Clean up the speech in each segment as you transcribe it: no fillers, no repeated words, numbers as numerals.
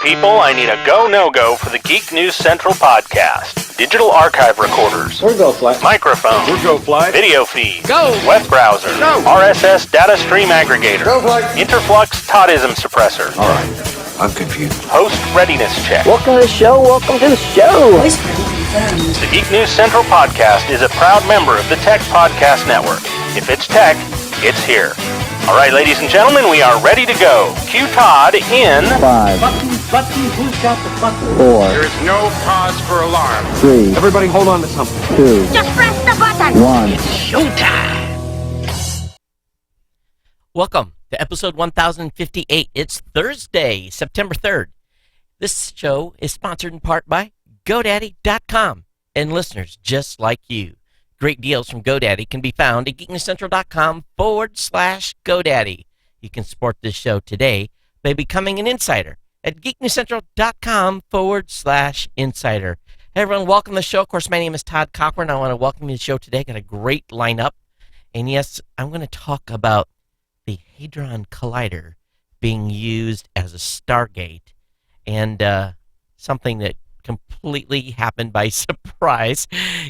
people, I need a go, no-go for the Geek News Central podcast. Digital archive recorders. We're go fly. Microphone. We're go fly. Video feed. Go. Web browser. Go. RSS data stream aggregator. Go fly. Interflux Toddism suppressor. All right. I'm confused. Host readiness check. Welcome to the show. Welcome to the show. The Geek News Central podcast is a proud member of the Tech Podcast Network. If it's tech, it's here. All right, ladies and gentlemen, we are ready to go. Cue Todd in 5, Button, who's got the button? 4, There is no cause for alarm. 3, Everybody hold on to something. 2, Just press the button. 1. Showtime. Welcome to episode 1058. It's Thursday, September 3rd. This show is sponsored in part by GoDaddy.com and listeners just like you. Great deals from GoDaddy can be found at geeknewscentral.com/GoDaddy. You can support this show today by becoming an insider at geeknewscentral.com/insider. Hey everyone, welcome to the show. Of course, my name is Todd Cochran. I want to welcome you to the show today. Got a great lineup. And yes, I'm going to talk about the Hadron Collider being used as a Stargate, and something that completely happened by surprise.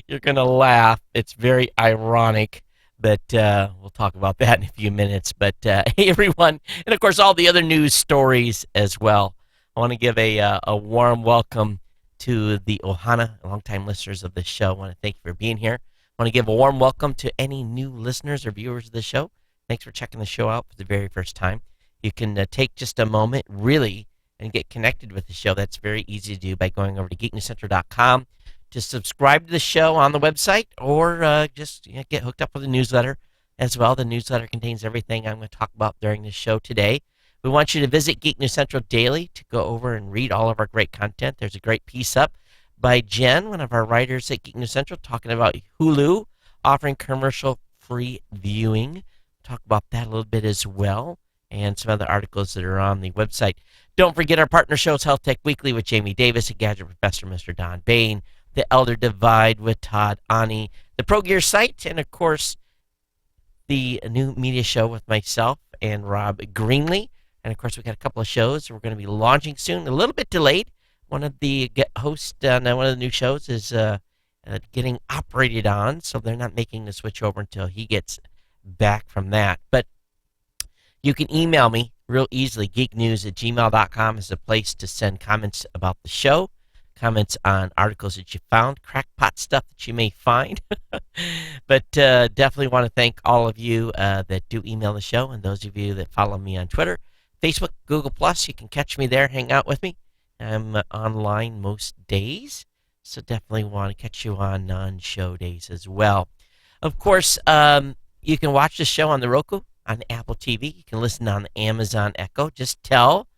You're going to laugh. It's very ironic, but we'll talk about that in a few minutes. But hey, everyone, and of course, all the other news stories as well. I want to give a warm welcome to the Ohana, longtime listeners of the show. I want to thank you for being here. I want to give a warm welcome to any new listeners or viewers of the show. Thanks for checking the show out for the very first time. You can take just a moment, really, and get connected with the show. That's very easy to do by going over to geeknewscentral.com to subscribe to the show on the website, or just get hooked up with the newsletter as well. The newsletter contains everything I'm going to talk about during the show today. We want you to visit Geek News Central daily to go over and read all of our great content. There's a great piece up by Jen, one of our writers at Geek News Central, talking about Hulu offering commercial-free viewing. Talk about that a little bit as well, and some other articles that are on the website. Don't forget our partner shows, Health Tech Weekly with Jamie Davis, a Gadget Professor, Mr. Don Bain, The Elder Divide with Todd Ani, the Pro Gear site, and of course, the new media show with myself and Rob Greenlee. And of course, we got a couple of shows we're going to be launching soon, a little bit delayed. One of the hosts on one of the new shows is getting operated on, so they're not making the switch over until he gets back from that. But you can email me real easily. geeknews@gmail.com is a place to send comments about the show, comments on articles that you found, crackpot stuff that you may find. But definitely want to thank all of you that do email the show, and those of you that follow me on Twitter, Facebook, Google+. You can catch me there, hang out with me. I'm online most days, so definitely want to catch you on non-show days as well. Of course, you can watch the show on the Roku, on Apple TV. You can listen on the Amazon Echo. Just tell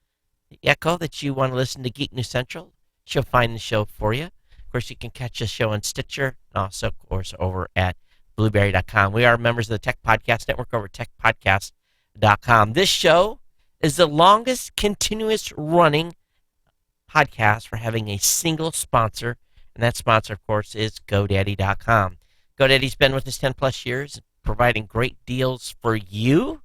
Echo that you want to listen to Geek News Central. She'll find the show for you. Of course, you can catch the show on Stitcher, and also, of course, over at Blueberry.com. We are members of the Tech Podcast Network over at techpodcast.com. This show is the longest continuous running podcast for having a single sponsor, and that sponsor, of course, is GoDaddy.com. GoDaddy's been with us 10 plus years, providing great deals for you,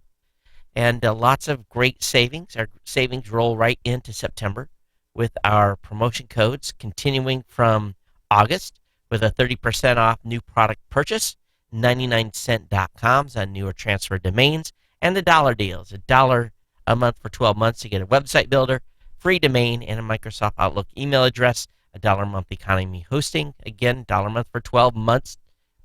and lots of great savings. Our savings roll right into September with our promotion codes continuing from August with a 30% off new product purchase, 99cent.coms on newer transfer domains, and the dollar deals, $1 a month for 12 months to get a website builder, free domain, and a Microsoft Outlook email address, $1 a month economy hosting, again, $1 a month for 12 months,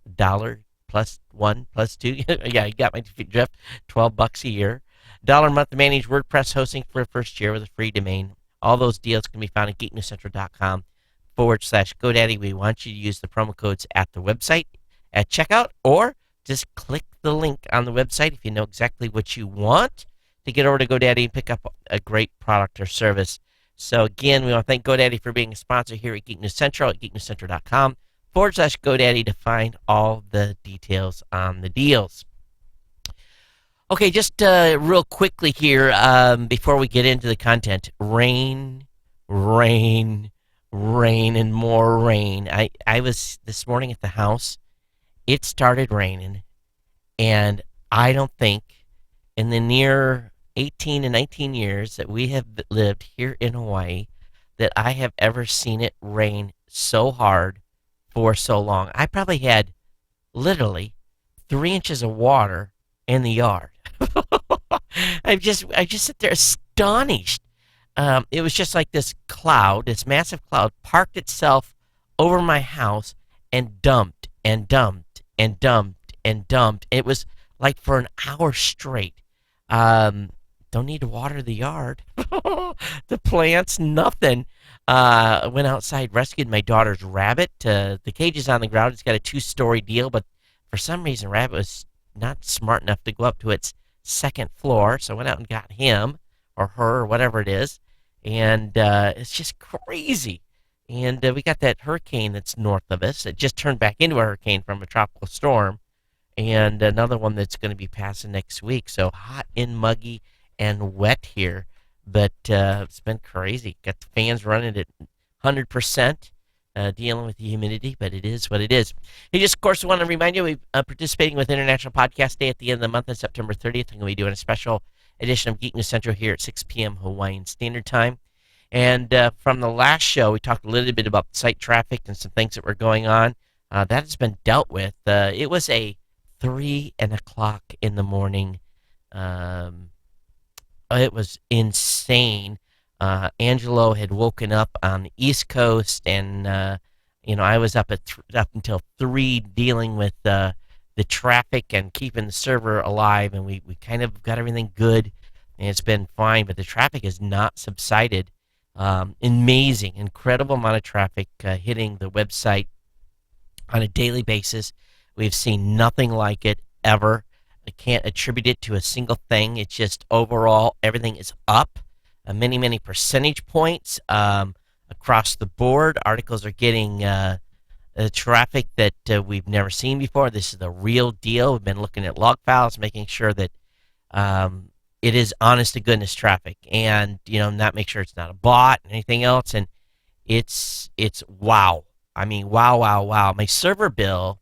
$1 plus 1 plus 2, yeah, you got my drift, $12 a year, $1 a month to manage WordPress hosting for the first year with a free domain. All those deals can be found at geeknewscentral.com/GoDaddy. We want you to use the promo codes at the website at checkout, or just click the link on the website if you know exactly what you want to get over to GoDaddy and pick up a great product or service. So again, we want to thank GoDaddy for being a sponsor here at Geek News Central at geeknewscentral.com/GoDaddy to find all the details on the deals. Okay, just real quickly here, before we get into the content, rain, and more rain. I was this morning at the house. It started raining, and I don't think in the near 18 to 19 years that we have lived here in Hawaii, that I have ever seen it rain so hard for so long. I probably had literally 3 inches of water in the yard. I just sit there astonished. It was just like this cloud, this massive cloud, parked itself over my house and dumped and dumped and dumped and dumped. It was like for an hour straight. Don't need to water the yard. The plants, nothing. Went outside, rescued my daughter's rabbit. The cage is on the ground. It's got a 2-story deal, but for some reason, rabbit was not smart enough to go up to its second floor. So I went out and got him or her or whatever it is. And it's just crazy. And we got that hurricane that's north of us. It just turned back into a hurricane from a tropical storm. And another one that's going to be passing next week. So hot and muggy and wet here. But it's been crazy. Got the fans running at 100%. Dealing with the humidity, but it is what it is. Hey, just, of course, want to remind you, we're participating with International Podcast Day at the end of the month on September 30th. I'm going to be doing a special edition of Geek News Central here at 6 p.m. Hawaiian Standard Time. And from the last show, we talked a little bit about site traffic and some things that were going on. That has been dealt with. It was a 3 o'clock in the morning. It was insane. Angelo had woken up on the East Coast, and I was up up until 3 dealing with the traffic and keeping the server alive, and we kind of got everything good, and it's been fine. But the traffic has not subsided. Amazing, incredible amount of traffic hitting the website on a daily basis. We've seen nothing like it ever. I can't attribute it to a single thing. It's just overall everything is up. Many percentage points across the board. Articles are getting traffic that we've never seen before. This is the real deal. We've been looking at log files, making sure that it is honest to goodness traffic, and not make sure it's not a bot and anything else. And it's wow. I mean, wow. My server bill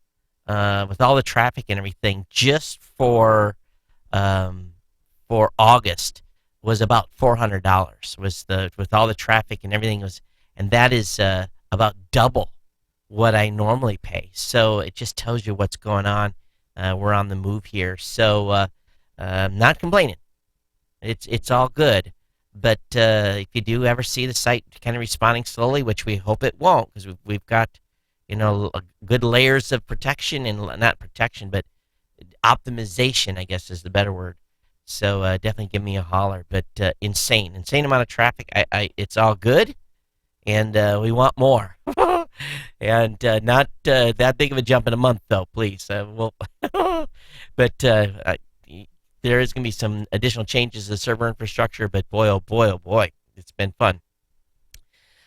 with all the traffic and everything just for August was about $400. With all the traffic and everything and that is about double what I normally pay. So it just tells you what's going on. We're on the move here, so not complaining. It's all good. But if you do ever see the site kind of responding slowly, which we hope it won't, because we've got good layers of protection, and not protection, but optimization, I guess is the better word. So definitely give me a holler. But insane amount of traffic. It's all good, and we want more. And not that big of a jump in a month, though, please. But there is going to be some additional changes to the server infrastructure. But boy, oh boy, it's been fun.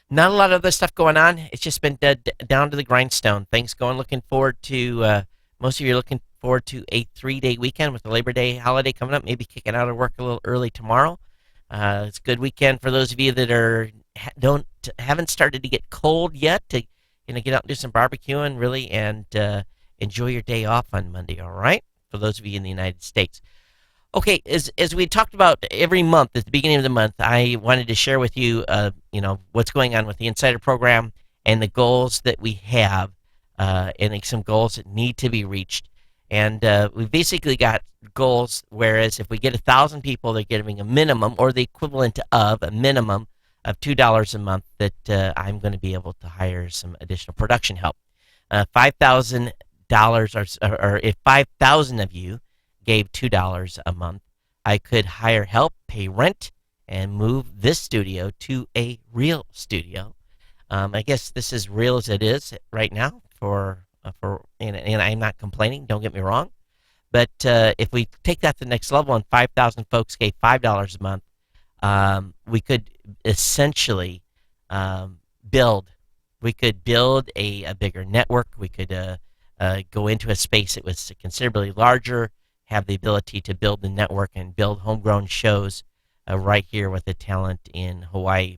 Not a lot of other stuff going on. It's just been down to the grindstone. Things going. Looking forward to. Most of you are looking forward to a 3-day weekend with the Labor Day holiday coming up. Maybe kicking out of work a little early tomorrow. It's a good weekend for those of you that haven't started to get cold yet. To get out and do some barbecuing, really, and enjoy your day off on Monday. All right, for those of you in the United States. Okay, as we talked about every month at the beginning of the month, I wanted to share with you, what's going on with the Insider program and the goals that we have. And some goals that need to be reached. And we've basically got goals, whereas if we get 1,000 people, they're giving a minimum, or the equivalent of a minimum of $2 a month, that I'm going to be able to hire some additional production help. $5,000, or if 5,000 of you gave $2 a month, I could hire help, pay rent, and move this studio to a real studio. I guess this is real as it is right now. And I'm not complaining, don't get me wrong, but if we take that to the next level and 5,000 folks gave $5 a month, we could essentially build a bigger network. We could go into a space that was considerably larger, have the ability to build the network and build homegrown shows right here with the talent in Hawaii.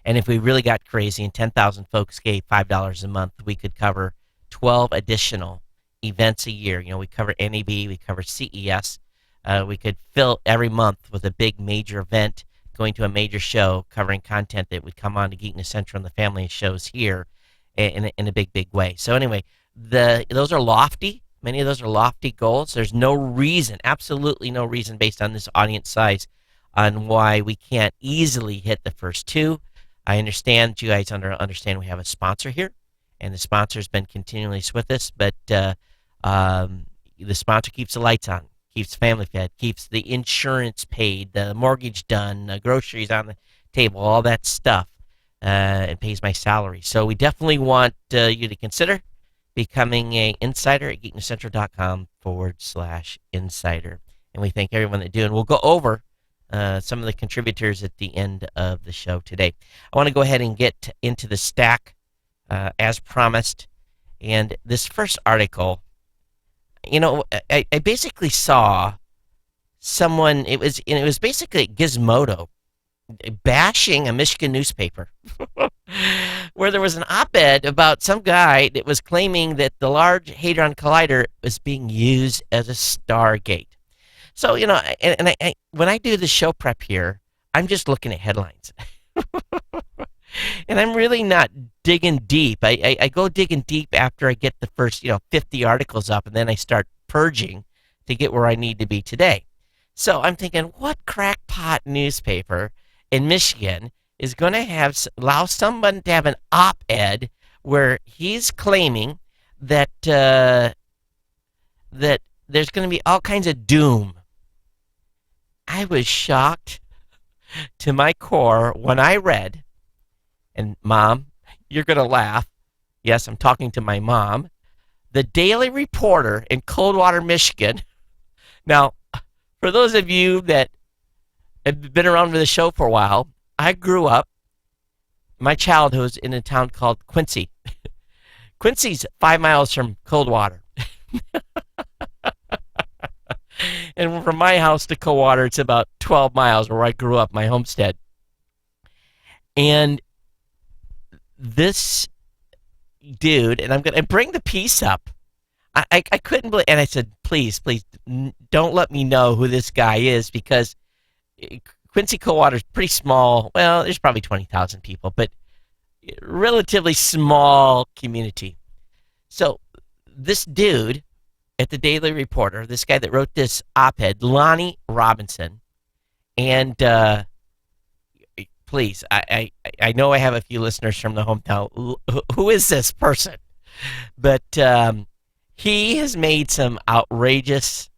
And if we really got crazy and 10,000 folks gave $5 a month, we could cover 12 additional events a year. We cover NAB, we cover CES. We could fill every month with a big major event going to a major show covering content that would come on to Geekness Central and the family shows here in a big, big way. So anyway, those are lofty. Many of those are lofty goals. There's no reason, absolutely no reason based on this audience size on why we can't easily hit the first two. I understand you guys understand we have a sponsor here, and the sponsor's been continually with us, but the sponsor keeps the lights on, keeps family fed, keeps the insurance paid, the mortgage done, groceries on the table, all that stuff, and pays my salary. So we definitely want you to consider becoming an insider at geeknesscentral.com/insider. And we thank everyone that do. And we'll go over some of the contributors at the end of the show today. I want to go ahead and get into the stack as promised. And this first article, I basically saw someone, it was basically Gizmodo bashing a Michigan newspaper where there was an op-ed about some guy that was claiming that the Large Hadron Collider was being used as a Stargate. So, and I when I do the show prep here, I'm just looking at headlines. And I'm really not digging deep. I go digging deep after I get the first, 50 articles up, and then I start purging to get where I need to be today. So I'm thinking, what crackpot newspaper in Michigan is going to allow someone to have an op-ed where he's claiming that that there's going to be all kinds of doom? I was shocked to my core when I read, and Mom, you're going to laugh. Yes, I'm talking to my mom. The Daily Reporter in Coldwater, Michigan. Now, for those of you that have been around with the show for a while, I grew up, my childhood was in a town called Quincy. Quincy's 5 miles from Coldwater. And from my house to Coldwater, it's about 12 miles where I grew up, my homestead. And this dude, and I'm going to bring the piece up. I couldn't believe, and I said, please, don't let me know who this guy is, because Quincy, Coldwater is pretty small. Well, there's probably 20,000 people, but relatively small community. So this dude at the Daily Reporter, this guy that wrote this op-ed, Lonnie Robinson, and please, I know I have a few listeners from the hometown. Who is this person? But he has made some outrageous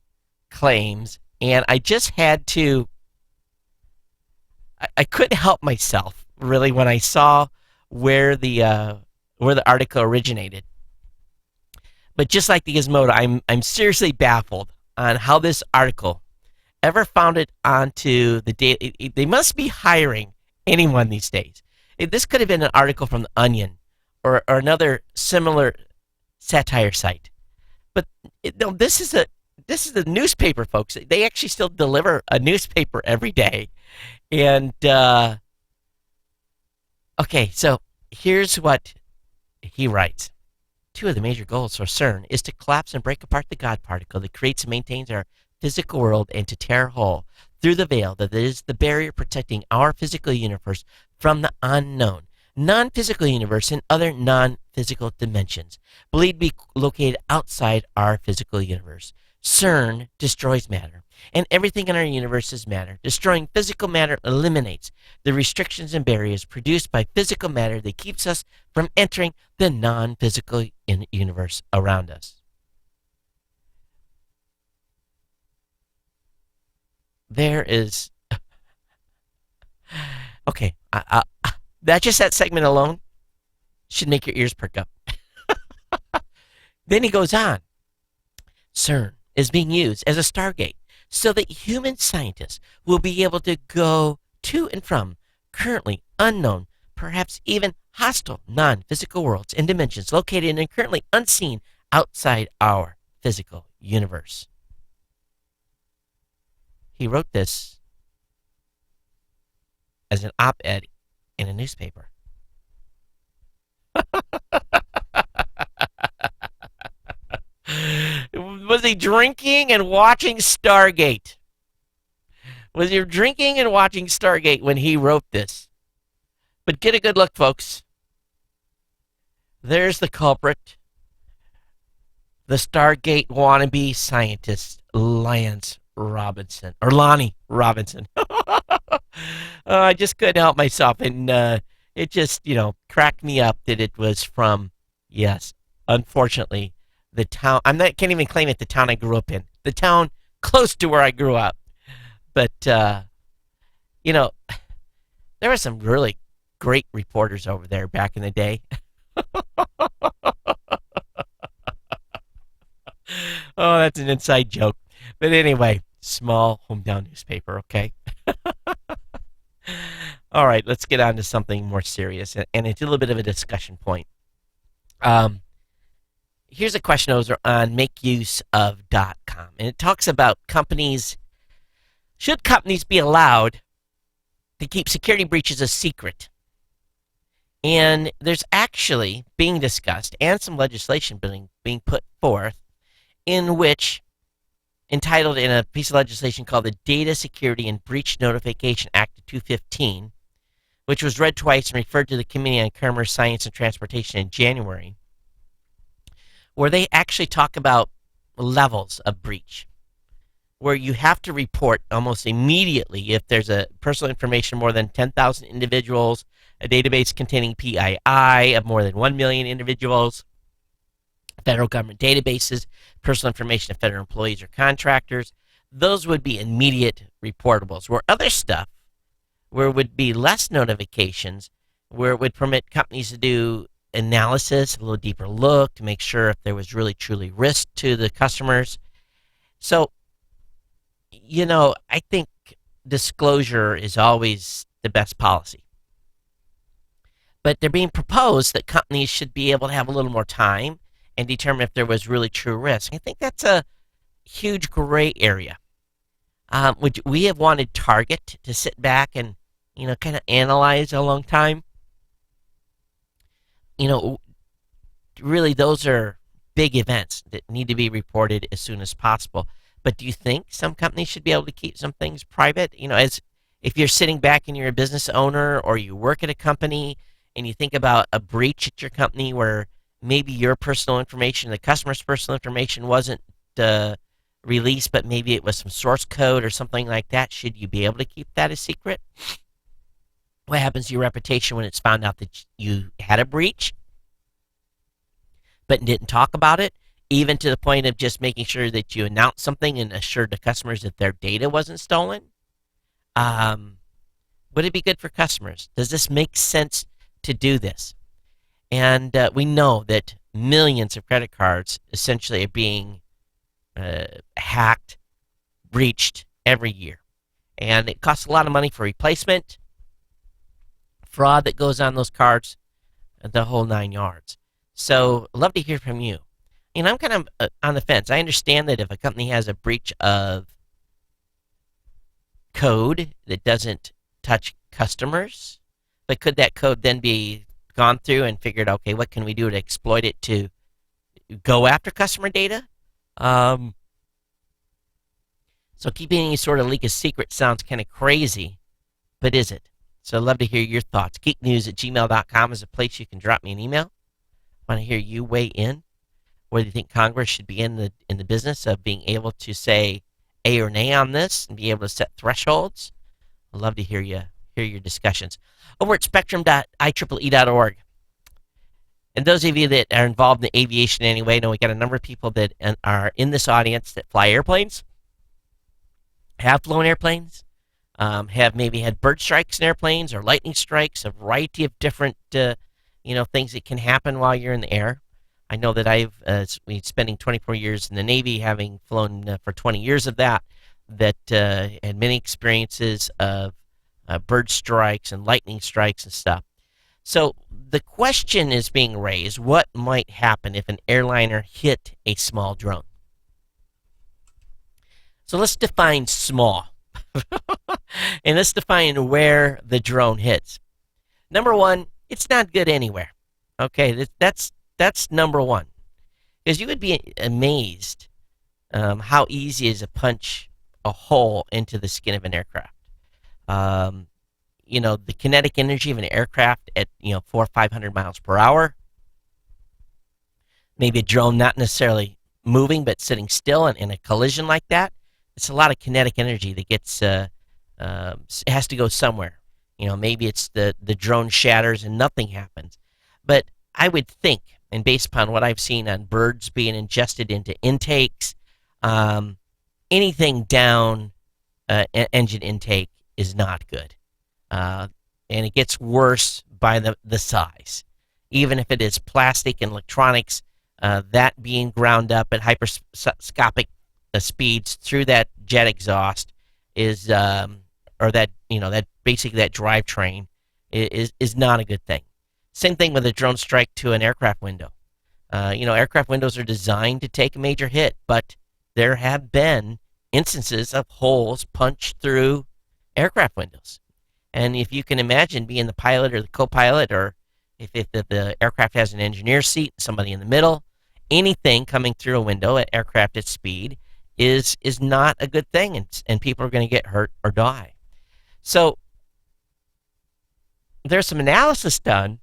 claims, and I just had to. I couldn't help myself really when I saw where the article originated. But just like the Gizmodo, I'm seriously baffled on how this article ever found it onto the daily. They must be hiring anyone these days. This could have been an article from The Onion or another similar satire site. But no, this is a newspaper, folks. They actually still deliver a newspaper every day. And okay, so here's what he writes. 2 of the major goals for CERN is to collapse and break apart the God particle that creates and maintains our physical world, and to tear a hole through the veil that is the barrier protecting our physical universe from the unknown, non-physical universe and other non-physical dimensions, believed to be located outside our physical universe. CERN destroys matter, and everything in our universe is matter. Destroying physical matter eliminates the restrictions and barriers produced by physical matter that keeps us from entering the non-physical universe around us. There is... Okay, that segment alone should make your ears perk up. Then he goes on. CERN is being used as a Stargate so that human scientists will be able to go to and from currently unknown, perhaps even hostile non-physical worlds and dimensions located and currently unseen outside our physical universe. He wrote this as an op-ed in a newspaper. Was he drinking and watching Stargate? Was he drinking and watching Stargate when he wrote this? But get a good look, folks. There's the culprit. The Stargate wannabe scientist, Lance Robinson. Or Lonnie Robinson. I just couldn't help myself. And it just, cracked me up that it was from, yes, unfortunately, the town. Can't even claim it the town I grew up in. The town close to where I grew up. But, there were some really great reporters over there back in the day. Oh, that's an inside joke. But anyway, small hometown newspaper, okay? All right, let's get on to something more serious, and it's a little bit of a discussion point. Here's a question over on makeuseof.com, and it talks about should companies be allowed to keep security breaches a secret? And there's actually being discussed and some legislation being put forth in which, entitled in a piece of legislation called the Data Security and Breach Notification Act of 2015, which was read twice and referred to the Committee on Commerce, Science, and Transportation in January, where they actually talk about levels of breach, where you have to report almost immediately if there's a personal information more than 10,000 individuals, a database containing PII of more than 1 million individuals, federal government databases, personal information of federal employees or contractors. Those would be immediate reportables. Where other stuff, where it would be less notifications, where it would permit companies to do analysis, a little deeper look, to make sure if there was really truly risk to the customers. So, I think disclosure is always the best policy. But they're being proposed that companies should be able to have a little more time and determine if there was really true risk. I think that's a huge gray area. Would we have wanted Target to sit back and, kind of analyze a long time? Really those are big events that need to be reported as soon as possible. But do you think some companies should be able to keep some things private? As if you're sitting back and you're a business owner or you work at a company and you think about a breach at your company where maybe your personal information, the customer's personal information wasn't released, but maybe it was some source code or something like that. Should you be able to keep that a secret? What happens to your reputation when it's found out that you had a breach but didn't talk about it, even to the point of just making sure that you announced something and assured the customers that their data wasn't stolen? Would it be good for customers? Does this make sense to do this? And we know that millions of credit cards essentially are being hacked, breached every year. And it costs a lot of money for replacement, fraud that goes on those cards, the whole 9 yards. So I'd love to hear from you. I'm kind of on the fence. I understand that if a company has a breach of code that doesn't touch customers, but could that code then be gone through and figured, okay, what can we do to exploit it to go after customer data? So keeping any sort of leak a secret sounds kind of crazy, but is it? So I'd love to hear your thoughts. geeknews@gmail.com is a place you can drop me an email. I want to hear you weigh in. Whether you think Congress should be in the business of being able to say A or nay on this and be able to set thresholds. I'd love to hear your discussions. Over at spectrum.ieee.org. And those of you that are involved in aviation anyway, know we got a number of people that are in this audience that fly airplanes, have flown airplanes, have maybe had bird strikes in airplanes or lightning strikes, a variety of different things that can happen while you're in the air. I know that I've been spending 24 years in the Navy, having flown for 20 years of that had many experiences of bird strikes and lightning strikes and stuff. So the question is being raised, what might happen if an airliner hit a small drone? So let's define small. And let's define where the drone hits. Number one, it's not good anywhere. Okay, that's number one. Because you would be amazed how easy is a punch a hole into the skin of an aircraft. The kinetic energy of an aircraft at 400 or 500 miles per hour. Maybe a drone not necessarily moving but sitting still in a collision like that. It's a lot of kinetic energy that gets has to go somewhere. Maybe it's the drone shatters and nothing happens. But I would think, and based upon what I've seen on birds being ingested into intakes, anything down engine intake is not good. And it gets worse by the size. Even if it is plastic and electronics, that being ground up at hyperscopic speeds through that jet exhaust is, or that basically that drivetrain is not a good thing. Same thing with a drone strike to an aircraft window. Aircraft windows are designed to take a major hit, but there have been instances of holes punched through aircraft windows. And if you can imagine being the pilot or the co-pilot, or if the aircraft has an engineer seat, somebody in the middle, anything coming through a window at aircraft at speed is not a good thing, and people are going to get hurt or die. So there's some analysis done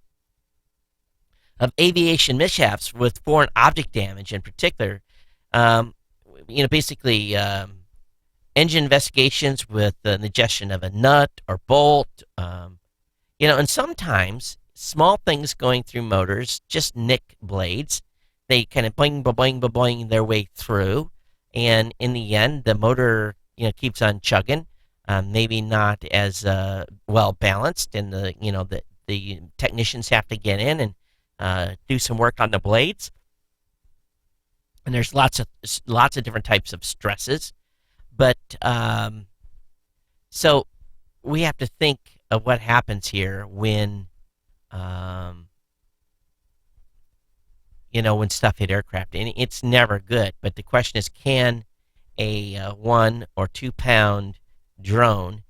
of aviation mishaps with foreign object damage in particular. Basically engine investigations with the ingestion of a nut or bolt. And sometimes small things going through motors just nick blades. They kind of boing, boing, boing their way through, and in the end, the motor keeps on chugging. Maybe not as well balanced, and the technicians have to get in and do some work on the blades. And there's lots of different types of stresses, but so we have to think of what happens here when when stuff hit aircraft, and it's never good. But the question is, can a 1 or 2 pound drone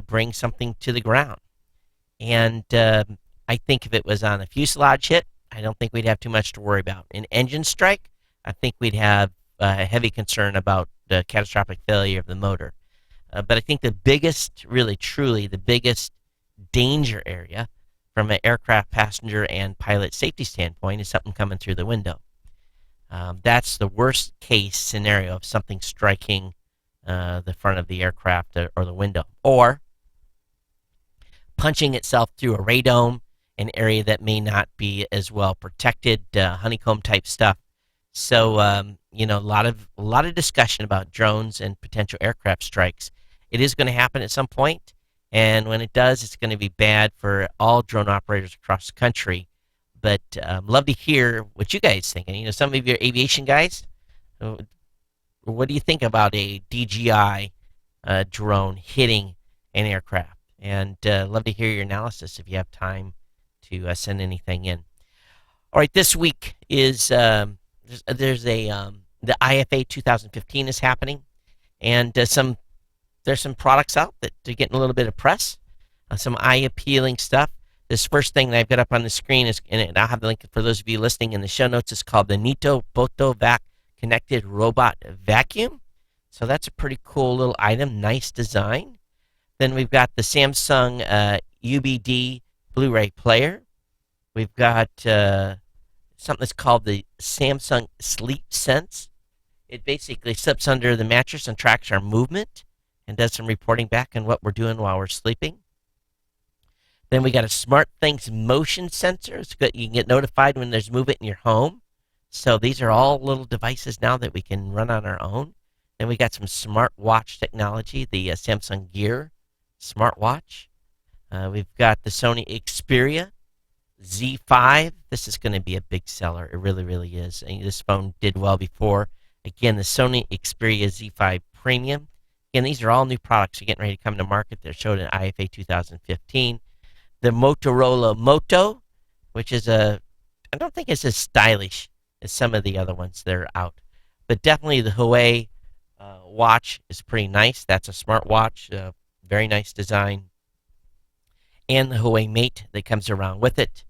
bring something to the ground? And I think if it was on a fuselage hit, I don't think we'd have too much to worry about. An engine strike, I think we'd have a heavy concern about the catastrophic failure of the motor. But I think the biggest, really truly the biggest danger area from an aircraft passenger and pilot safety standpoint is something coming through the window. That's the worst case scenario of something striking the front of the aircraft or the window, or punching itself through a radome, an area that may not be as well protected, honeycomb type stuff. So a lot of discussion about drones and potential aircraft strikes. It is going to happen at some point, and when it does, it's going to be bad for all drone operators across the country. But love to hear what you guys think. And, some of your aviation guys, what do you think about a DJI drone hitting an aircraft? And love to hear your analysis if you have time to send anything in. All right, this week is there's the IFA 2015 is happening, and there's some products out that are getting a little bit of press, some eye-appealing stuff. This first thing that I've got up on the screen is, and I'll have the link for those of you listening in the show notes, is called the Nito Botovac Connected Robot Vacuum. So that's a pretty cool little item, nice design. Then we've got the Samsung UBD Blu-ray player. We've got something that's called the Samsung Sleep Sense. It basically slips under the mattress and tracks our movement and does some reporting back on what we're doing while we're sleeping. Then we got a SmartThings motion sensor. It's good. You can get notified when there's movement in your home. So these are all little devices now that we can run on our own. Then we got some smartwatch technology, the Samsung Gear smartwatch. We've got the Sony Xperia Z5. This is going to be a big seller. It really, really is. And this phone did well before. Again, the Sony Xperia Z5 Premium. Again, these are all new products that are getting ready to come to market. They're showed in IFA 2015. The Motorola Moto, which is I don't think it's as stylish as some of the other ones that are out. But definitely the Huawei watch is pretty nice. That's a smartwatch. Very nice design. And the Huawei Mate that comes around with it.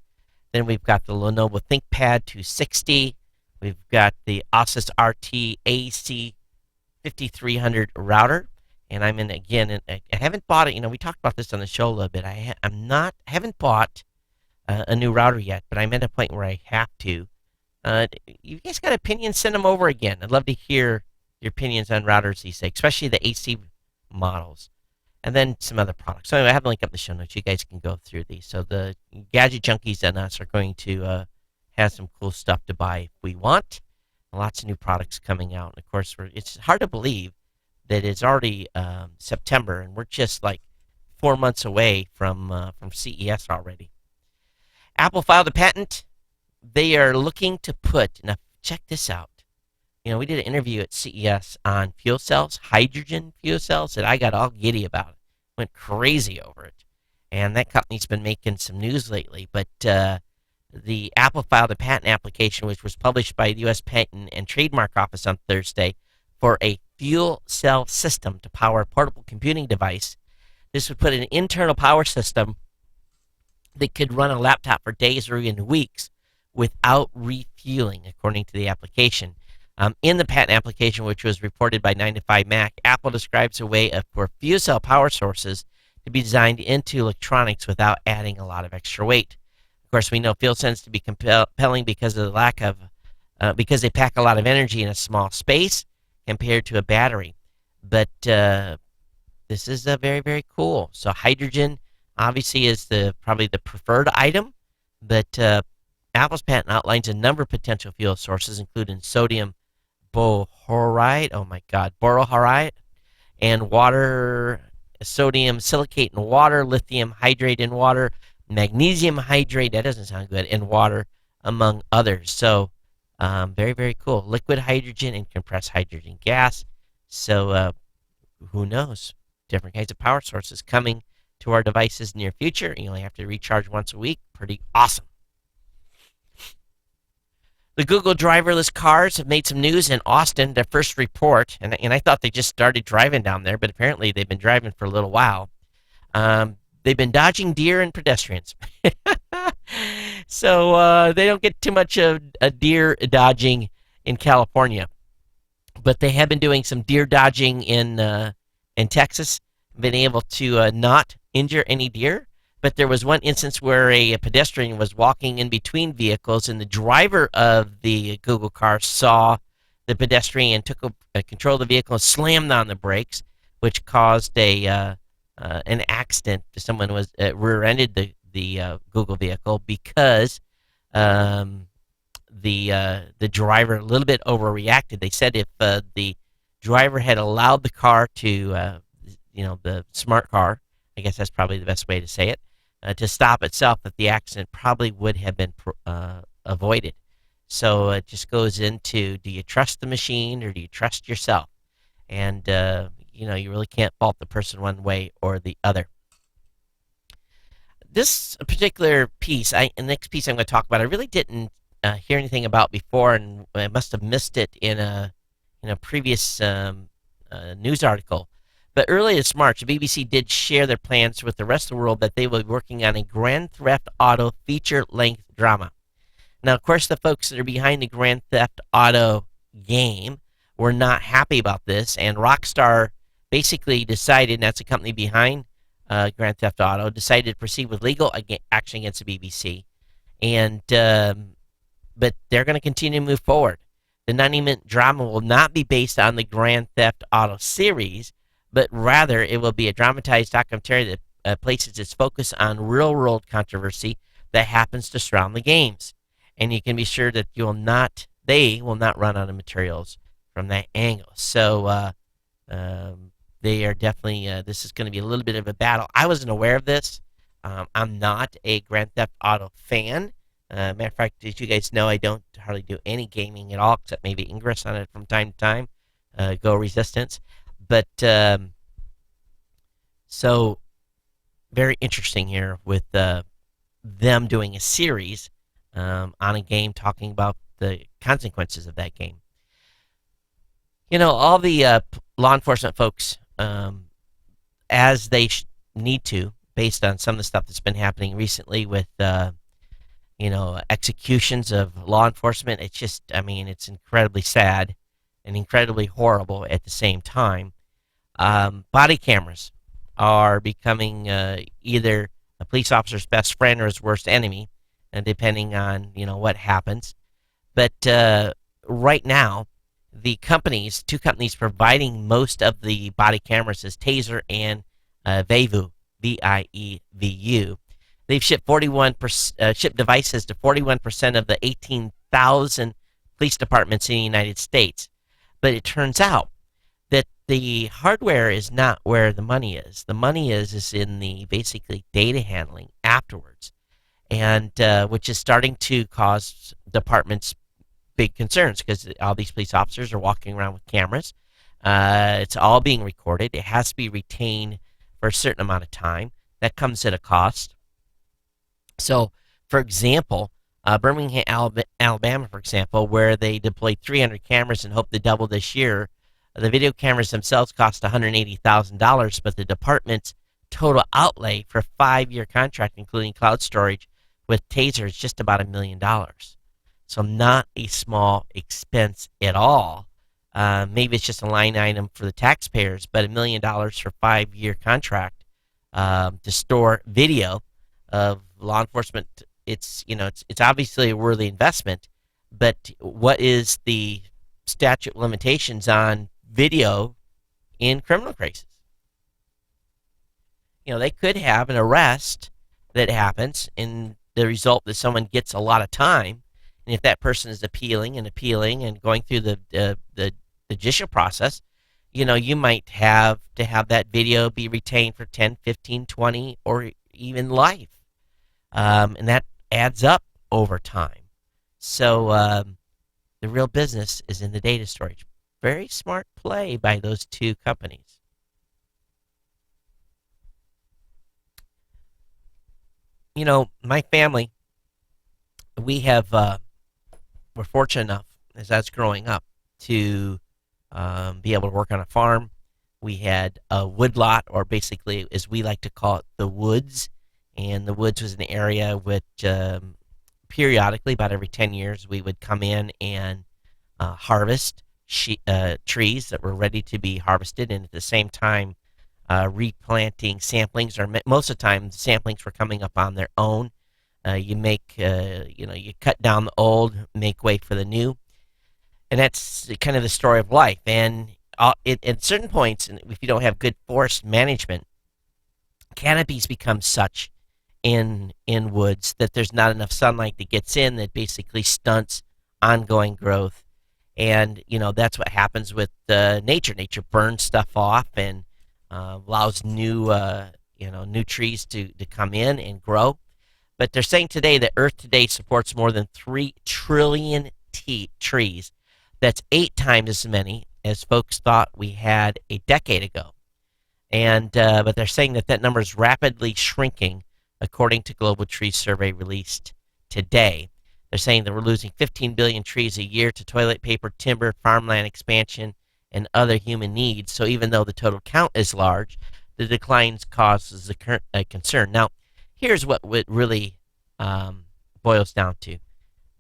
Then we've got the Lenovo ThinkPad 260. We've got the Asus RT AC 5300 router. and I'm in again. And I haven't bought it. We talked about this on the show a little bit. Haven't bought a new router yet, but I'm at a point where I have to. You guys got opinions? Send them over again. I'd love to hear your opinions on routers these days, especially the AC models, and then some other products. So anyway, I have a link up in the show notes. You guys can go through these. So the gadget junkies and us are going to have some cool stuff to buy if we want. Lots of new products coming out. And of course, it's hard to believe that it's already September, and we're just like 4 months away from CES already. Apple filed a patent. They are looking to put, now check this out. We did an interview at CES on fuel cells, hydrogen fuel cells, that I got all giddy about. Went crazy over it. And that company's been making some news lately. But the Apple filed a patent application, which was published by the U.S. Patent and Trademark Office on Thursday, for a fuel cell system to power a portable computing device. This would put an internal power system that could run a laptop for days or even weeks without refueling, according to the application. In the patent application, which was reported by 9 to 5 Mac, Apple describes a way for fuel cell power sources to be designed into electronics without adding a lot of extra weight. Of course, we know fuel cells to be compelling because of the lack of, because they pack a lot of energy in a small space compared to a battery. But this is very, very cool. So hydrogen obviously is probably the preferred item, but Apple's patent outlines a number of potential fuel sources, including sodium borohydride, borohydride, and water, sodium silicate in water, lithium hydrate in water, magnesium hydrate, that doesn't sound good, in water, among others. So very, very cool. Liquid hydrogen and compressed hydrogen gas. So who knows? Different kinds of power sources coming to our devices in the near future. You only have to recharge once a week. Pretty awesome. The Google driverless cars have made some news in Austin, their first report, and I thought they just started driving down there, but apparently they've been driving for a little while. They've been dodging deer and pedestrians. So they don't get too much of a deer dodging in California, but they have been doing some deer dodging in Texas, been able to not injure any deer. But there was one instance where a pedestrian was walking in between vehicles, and the driver of the Google car saw the pedestrian, took control of the vehicle, and slammed on the brakes, which caused an accident. Someone was rear-ended the Google vehicle because the driver a little bit overreacted. They said if the driver had allowed the car to, the smart car, I guess that's probably the best way to say it, to stop itself, that the accident probably would have been avoided. So it just goes into, do you trust the machine or do you trust yourself? And, you really can't fault the person one way or the other. This particular piece, the next piece I'm going to talk about, I really didn't hear anything about before, and I must have missed it in a previous news article. But early this March, the BBC did share their plans with the rest of the world that they will be working on a Grand Theft Auto feature-length drama. Now, of course, the folks that are behind the Grand Theft Auto game were not happy about this, and Rockstar basically decided, and that's the company behind Grand Theft Auto, decided to proceed with legal action against the BBC. And but they're going to continue to move forward. The 90-minute drama will not be based on the Grand Theft Auto series, but rather it will be a dramatized documentary that places its focus on real-world controversy that happens to surround the games. And you can be sure that they will not run out of materials from that angle. So they are definitely, this is going to be a little bit of a battle. I wasn't aware of this. I'm not a Grand Theft Auto fan. Matter of fact, as you guys know, I don't hardly do any gaming at all, except maybe Ingress on it from time to time, Go Resistance. But so very interesting here with them doing a series on a game, talking about the consequences of that game. All the law enforcement folks, as they need to, based on some of the stuff that's been happening recently with executions of law enforcement. It's just, it's incredibly sad and incredibly horrible at the same time. Body cameras are becoming either a police officer's best friend or his worst enemy, and depending on what happens. But right now, the two companies providing most of the body cameras is Taser and Vievu, Vievu. They've shipped shipped devices to 41% of the 18,000 police departments in the United States. But it turns out that the hardware is not where the money is. The money is in the basically data handling afterwards, and which is starting to cause departments big concerns because all these police officers are walking around with cameras. It's all being recorded. It has to be retained for a certain amount of time. That comes at a cost. So, for example, Birmingham, Alabama, for example, where they deployed 300 cameras and hope to double this year, the video cameras themselves cost $180,000, but the department's total outlay for a 5-year contract, including cloud storage with Taser, is just about $1 million. So not a small expense at all. Maybe it's just a line item for the taxpayers, but $1 million for a 5-year contract to store video of law enforcement. It's obviously a worthy investment, but what is the statute of limitations on video in criminal cases? They could have an arrest that happens, and the result that someone gets a lot of time. And if that person is appealing and going through the judicial process, you might have to have that video be retained for 10, 15, 20, or even life. And that adds up over time. So the real business is in the data storage. Very smart play by those two companies. My family, we're fortunate enough, as I was growing up, to be able to work on a farm. We had a woodlot, or basically, as we like to call it, the woods. And the woods was an area which periodically, about every 10 years, we would come in and harvest trees that were ready to be harvested, and at the same time replanting samplings, or most of the time the samplings were coming up on their own. You cut down the old, make way for the new, and that's kind of the story of life. And at certain points, if you don't have good forest management, canopies become such in woods that there's not enough sunlight that gets in, that basically stunts ongoing growth. And that's what happens with nature. Nature burns stuff off and allows new trees to come in and grow. But they're saying today that Earth today supports more than 3 trillion trees. That's 8 times as many as folks thought we had a decade ago. And but they're saying that number is rapidly shrinking, according to Global Tree Survey released today. They're saying that we're losing 15 billion trees a year to toilet paper, timber, farmland expansion, and other human needs. So even though the total count is large, the declines causes a concern. Now, here's what it really boils down to.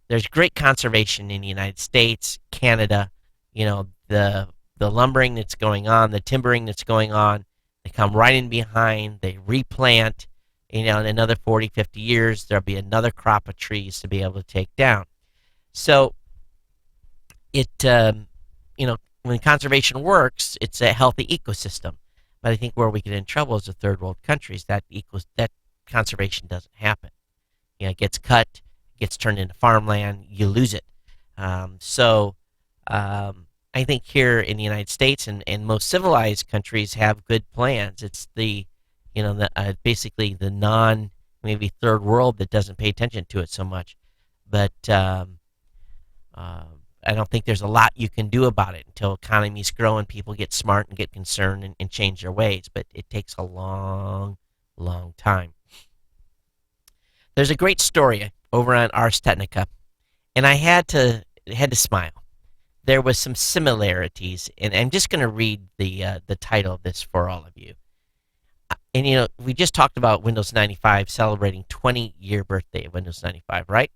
There's great conservation in the United States, Canada. The lumbering that's going on, the timbering that's going on. They come right in behind. They replant. In another 40, 50 years, there'll be another crop of trees to be able to take down. So when conservation works, it's a healthy ecosystem. But I think where we get in trouble is the third world countries. That conservation doesn't happen. It gets cut, gets turned into farmland, you lose it. I think here in the United States and most civilized countries have good plans. It's basically the maybe third world that doesn't pay attention to it so much. But I don't think there's a lot you can do about it until economies grow and people get smart and get concerned and change their ways. But it takes a long, long time. There's a great story over on Ars Technica, and I had to smile. There was some similarities, and I'm just going to read the title of this for all of you. And we just talked about Windows 95 celebrating 20-year birthday of Windows 95, right?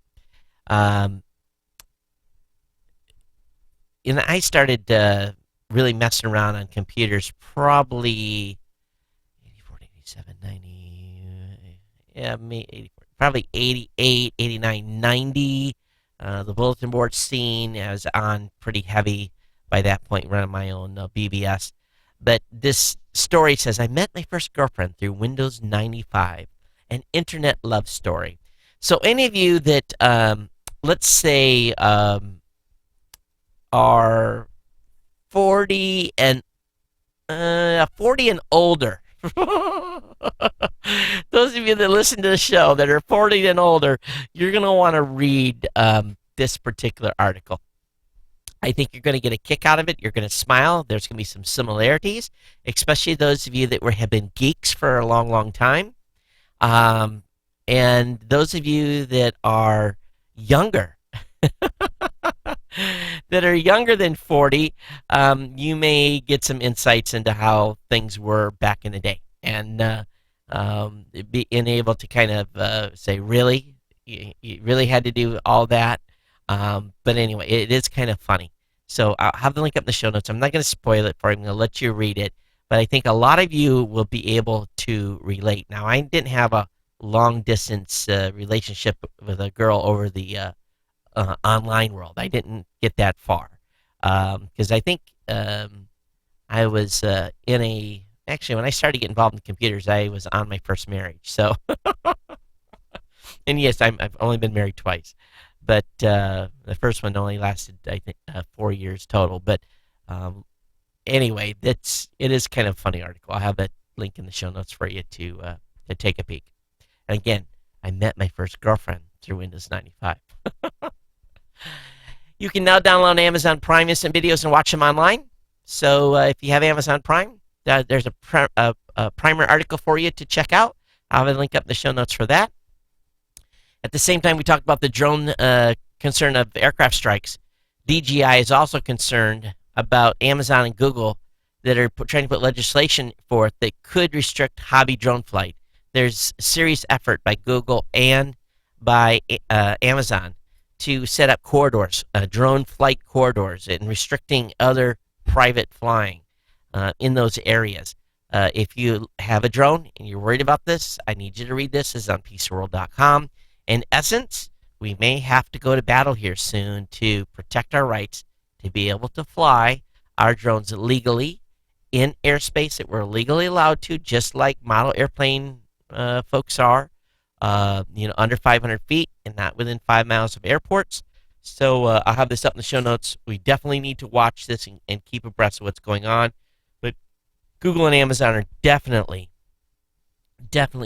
And I started really messing around on computers probably 84, 87, 90, yeah, maybe 84, probably 88, 89, 90. The bulletin board scene is on pretty heavy by that point, running my own BBS. But this story says, I met my first girlfriend through Windows 95, an internet love story. So any of you that, let's say, are 40 and 40 and older. Those of you that listen to the show that are 40 and older, you're going to want to read this particular article. I think you're going to get a kick out of it. You're going to smile. There's going to be some similarities, especially those of you that have been geeks for a long, long time. And those of you that are younger, that are younger than 40, you may get some insights into how things were back in the day. And being able to kind of say, really? You really had to do all that? But anyway, it is kind of funny. So I'll have the link up in the show notes. I'm not going to spoil it for you. I'm going to let you read it. But I think a lot of you will be able to relate. Now, I didn't have a long-distance relationship with a girl over the online world. I didn't get that far. Because I think I was actually, when I started getting involved in computers, I was on my first marriage. So, and yes, I've only been married twice. But the first one only lasted, I think, 4 years total. But anyway, it is kind of a funny article. I'll have that link in the show notes for you to take a peek. And again, I met my first girlfriend through Windows 95. You can now download Amazon Prime Instant Videos and watch them online. So if you have Amazon Prime, there's a primer article for you to check out. I'll have a link up in the show notes for that. At the same time, we talked about the drone concern of aircraft strikes. DGI is also concerned about Amazon and Google that are trying to put legislation forth that could restrict hobby drone flight. There's a serious effort by Google and by Amazon to set up corridors, drone flight corridors, and restricting other private flying in those areas. If you have a drone and you're worried about this, I need you to read this. This is on peaceworld.com. In essence, we may have to go to battle here soon to protect our rights to be able to fly our drones legally in airspace that we're legally allowed to, just like model airplane folks are, under 500 feet and not within 5 miles of airports. So I'll have this up in the show notes. We definitely need to watch this and keep abreast of what's going on. But Google and Amazon are definitely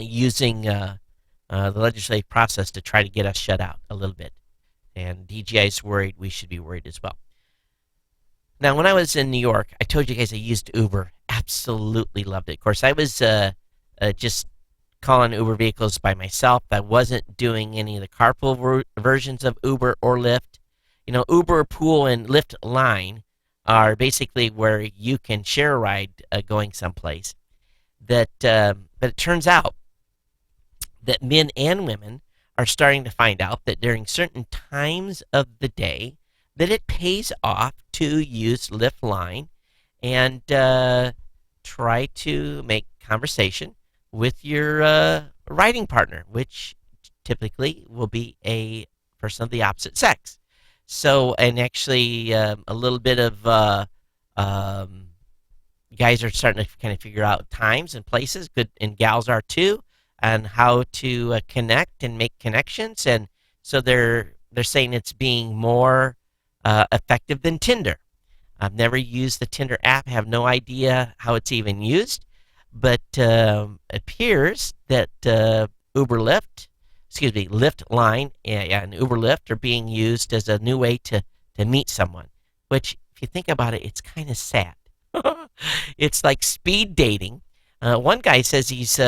using the legislative process to try to get us shut out a little bit. And DGI is worried. We should be worried as well. Now, when I was in New York, I told you guys I used Uber. Absolutely loved it. Of course, I was just calling Uber vehicles by myself. I wasn't doing any of the carpool versions of Uber or Lyft. Uber, Pool, and Lyft Line are basically where you can share a ride going someplace. But it turns out that men and women are starting to find out that during certain times of the day that it pays off to use Lyft Line and try to make conversation with your riding partner, which typically will be a person of the opposite sex. So, and actually a little bit of guys are starting to kind of figure out times and places, good, and gals are too, and how to connect and make connections. And so they're saying it's being more effective than Tinder. I've never used the Tinder app, have no idea how it's even used, but appears that Lyft Line and Uber Lyft are being used as a new way to meet someone, which, if you think about it, it's kind of sad. It's like speed dating. One guy says he's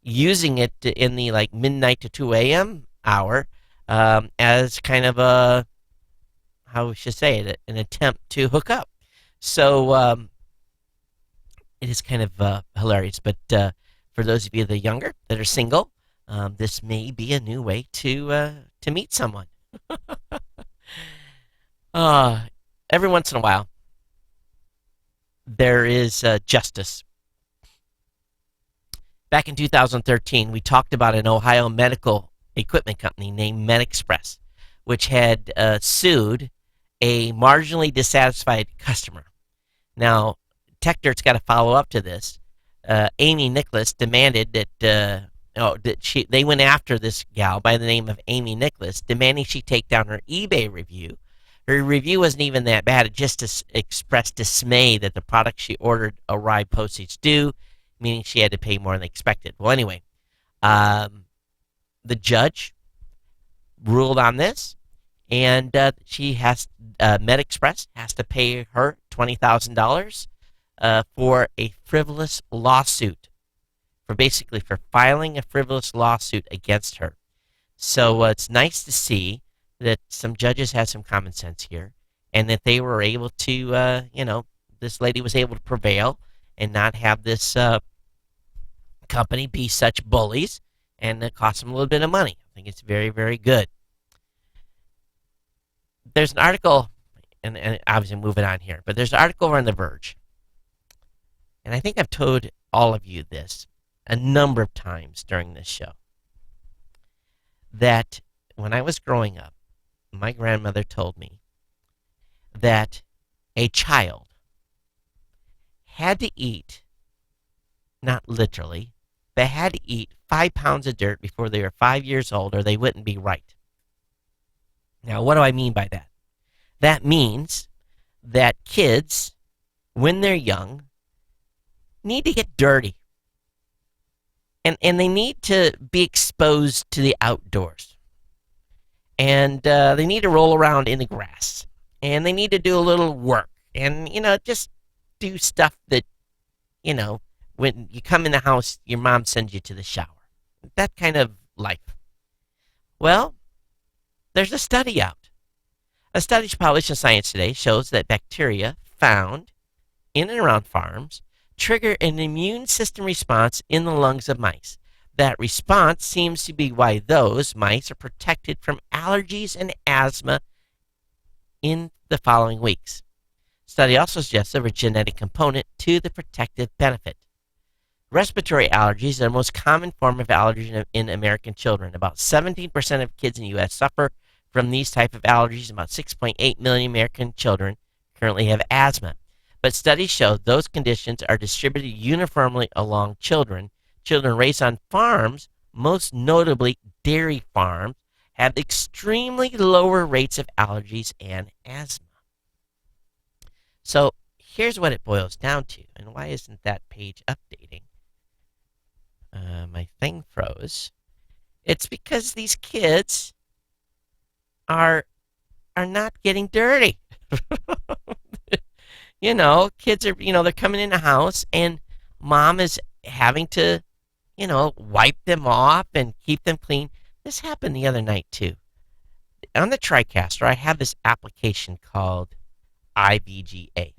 using it in the midnight to 2 a.m. hour as kind of a, how we should say it, an attempt to hook up. So it is kind of hilarious. But for those of you that are younger, that are single, this may be a new way to meet someone. Every once in a while, there is justice. Back in 2013, we talked about an Ohio medical equipment company named MedExpress, which had sued a marginally dissatisfied customer. Now, TechDirt's got to follow up to this. Amy Nicholas demanded that they went after this gal by the name of Amy Nicholas, demanding she take down her eBay review. Her review wasn't even that bad. It just expressed dismay that the product she ordered arrived postage due, meaning she had to pay more than expected. Well, anyway, the judge ruled on this, and MedExpress has to pay her $20,000 for a frivolous lawsuit, for filing a frivolous lawsuit against her. So it's nice to see that some judges had some common sense here, and that they were able to, this lady was able to prevail and not have this company be such bullies, and it cost them a little bit of money. I think it's very, very good. There's an article, and obviously moving on here, but there's an article over on The Verge, and I think I've told all of you this a number of times during this show, that when I was growing up, my grandmother told me that a child had to eat, not literally, but had to eat 5 pounds of dirt before they were 5 years old, or they wouldn't be right. Now, what do I mean by that? That means that kids, when they're young, need to get dirty. And they need to be exposed to the outdoors. And they need to roll around in the grass. And they need to do a little work. And, just do stuff that, when you come in the house, your mom sends you to the shower. That kind of life. Well, there's a study out. A study published in Science Today shows that bacteria found in and around farms trigger an immune system response in the lungs of mice. That response seems to be why those mice are protected from allergies and asthma in the following weeks. Study also suggests there was a genetic component to the protective benefit. Respiratory allergies are the most common form of allergy in American children. About 17% of kids in the U.S. suffer from these type of allergies. About 6.8 million American children currently have asthma. But studies show those conditions are distributed uniformly along children. Children raised on farms, most notably dairy farms, have extremely lower rates of allergies and asthma. So here's what it boils down to. And why isn't that page updating? My thing froze. It's because these kids are not getting dirty. Kids are, they're coming in the house, and mom is having to, wipe them off and keep them clean. This happened the other night, too. On the TriCaster, I have this application called IVGA.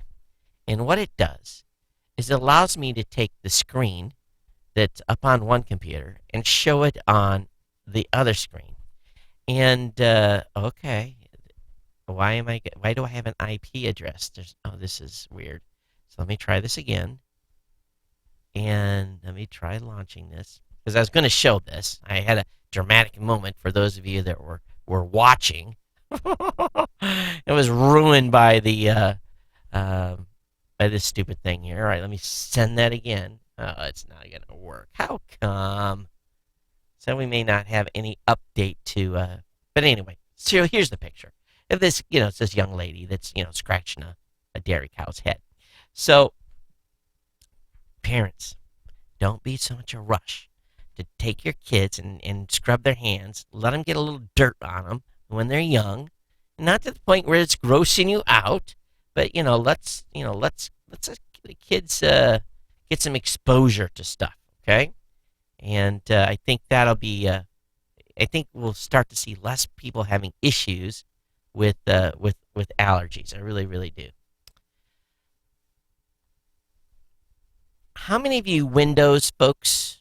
And what it does is it allows me to take the screen that's up on one computer and show it on the other screen. And, okay. Why do I have an IP address? This is weird. So let me try this again. And let me try launching this. Because I was going to show this. I had a dramatic moment for those of you that were watching. It was ruined by by this stupid thing here. All right, let me send that again. Oh, it's not going to work. How come? So we may not have any update to... but anyway, so here's the picture. If this, it's this young lady that's, scratching a dairy cow's head. So, parents, don't be so much a rush to take your kids and scrub their hands. Let them get a little dirt on them when they're young. Not to the point where it's grossing you out, but, let's the kids get some exposure to stuff, okay? And I think that'll be, I think we'll start to see less people having issues with allergies. I really, really do. How many of you Windows folks,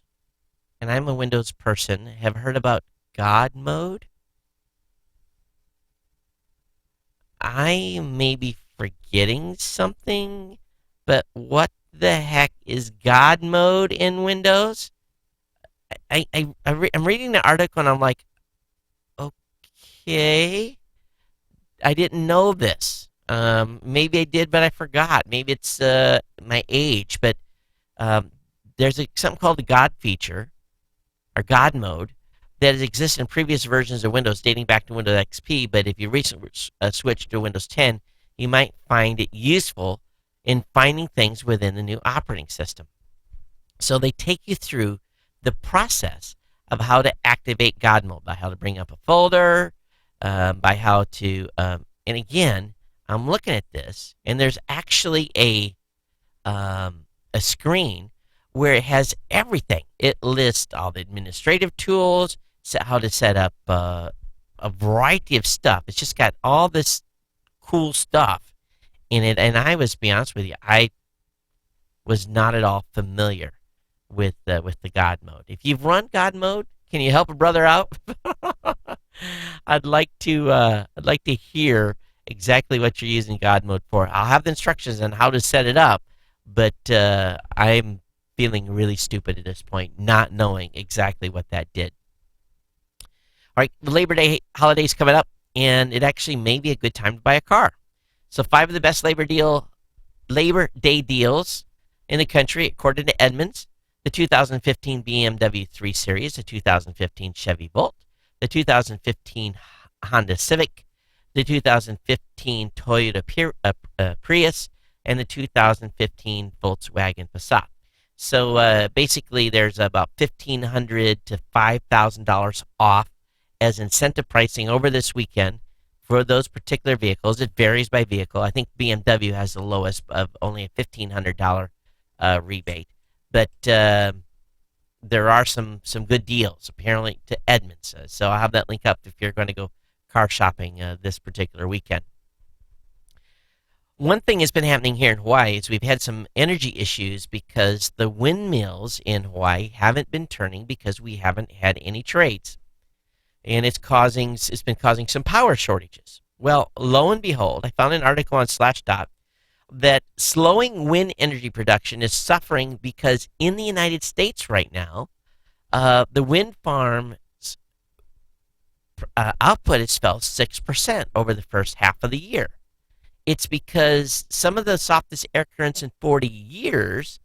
and I'm a Windows person, have heard about God mode? I may be forgetting something. But what the heck is God mode in Windows? I'm reading the article and I'm like, okay, I didn't know this. Maybe I did, but I forgot. Maybe it's my age. But there's something called the God feature, or God mode, that has existed in previous versions of Windows dating back to Windows XP. But if you recently switched to Windows 10, you might find it useful in finding things within the new operating system. So they take you through the process of how to activate God mode, by how to bring up a folder, by how to, and again, I'm looking at this, and there's actually a screen where it has everything. It lists all the administrative tools, how to set up a variety of stuff. It's just got all this cool stuff in it, and I was, to be honest with you, I was not at all familiar with the God mode. If you've run God mode, can you help a brother out? I'd like to hear exactly what you're using God mode for. I'll have the instructions on how to set it up, but I'm feeling really stupid at this point, not knowing exactly what that did. All right, the Labor Day holiday's coming up, and it actually may be a good time to buy a car. So 5 of the best Labor Day deals in the country, according to Edmunds: the 2015 BMW 3 Series, the 2015 Chevy Volt, the 2015 Honda Civic, the 2015 Toyota Prius, and the 2015 Volkswagen Passat. So basically, there's about $1,500 to $5,000 off as incentive pricing over this weekend for those particular vehicles. It varies by vehicle. I think BMW has the lowest of only a $1,500 rebate. But there are some good deals, apparently, to Edmunds. So I'll have that link up if you're going to go car shopping this particular weekend. One thing that's been happening here in Hawaii is we've had some energy issues because the windmills in Hawaii haven't been turning because we haven't had any trades. And it's been causing some power shortages. Well, lo and behold, I found an article on Slashdot that slowing wind energy production is suffering because in the United States right now, the wind farm's output has fell 6% over the first half of the year. It's because some of the softest air currents in 40 years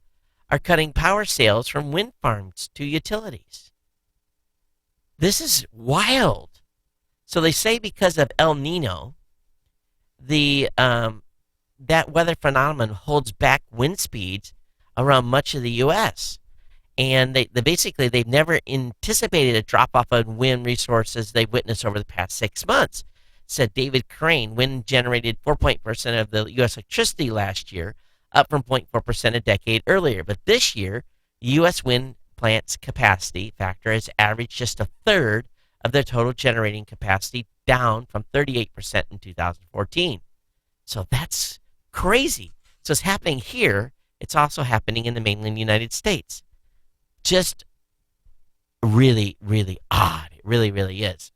are cutting power sales from wind farms to utilities. This is wild. So they say because of El Nino, that weather phenomenon holds back wind speeds around much of the U.S. And they've never anticipated a drop-off of wind resources they've witnessed over the past 6 months, said David Crane. Wind generated 4% of the U.S. electricity last year, up from 0.4% a decade earlier. But this year, U.S. wind plants' capacity factor has averaged just a third of their total generating capacity, down from 38% in 2014. So that's crazy. So it's happening here. It's also happening in the mainland United States. Just really, really odd. It really, really is.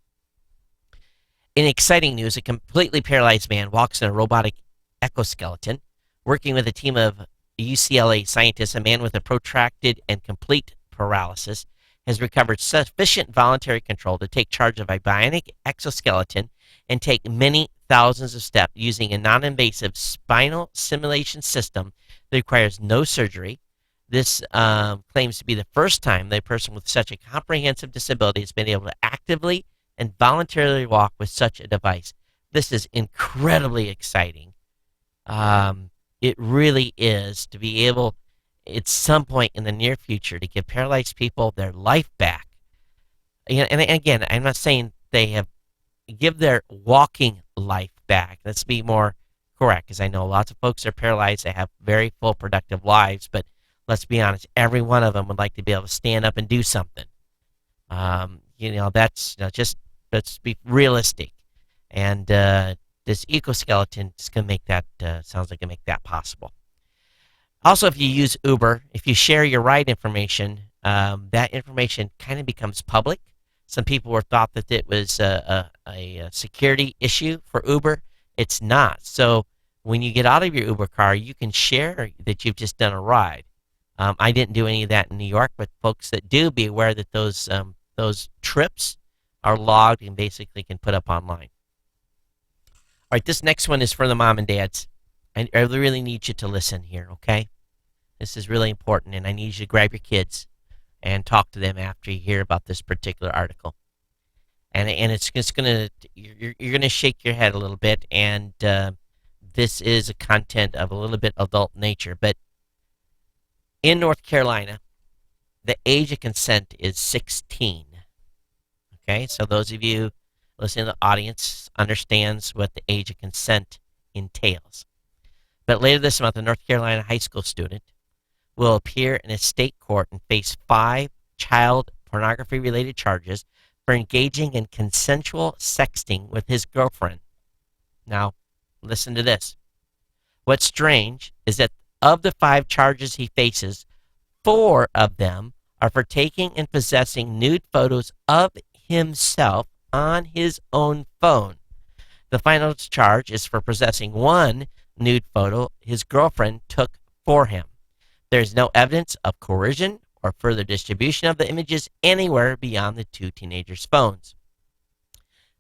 In exciting news, a completely paralyzed man walks in a robotic exoskeleton. Working with a team of UCLA scientists, a man with a protracted and complete paralysis has recovered sufficient voluntary control to take charge of a bionic exoskeleton and take many thousands of steps using a non-invasive spinal simulation system that requires no surgery. This claims to be the first time that a person with such a comprehensive disability has been able to actively and voluntarily walk with such a device. This is incredibly exciting. It really is, to be able, at some point in the near future, to give paralyzed people their life back. And again, I'm not saying they have give their walking life back. Let's be more correct, because I know lots of folks are paralyzed. They have very full, productive lives, but let's be honest, every one of them would like to be able to stand up and do something. That's just, let's be realistic. And this exoskeleton is going to make that, sounds like it make that possible. Also, if you use Uber, if you share your ride information, that information kind of becomes public. Some people were thought that it was a security issue for Uber. It's not. So when you get out of your Uber car, you can share that you've just done a ride. I didn't do any of that in New York, but folks that do, be aware that those trips are logged and basically can put up online. All right, this next one is for the mom and dads. I really need you to listen here, okay? This is really important, and I need you to grab your kids and talk to them after you hear about this particular article. And it's just gonna you're gonna shake your head a little bit, and this is a content of a little bit adult nature. But in North Carolina, the age of consent is 16. Okay, so those of you listening to the audience understands what the age of consent entails. But later this month, a North Carolina high school student will appear in a state court and face 5 child pornography-related charges for engaging in consensual sexting with his girlfriend. Now, listen to this. What's strange is that of the 5 charges he faces, 4 of them are for taking and possessing nude photos of himself on his own phone. The final charge is for possessing 1 nude photo his girlfriend took for him. There is no evidence of coercion or further distribution of the images anywhere beyond the 2 teenagers' phones.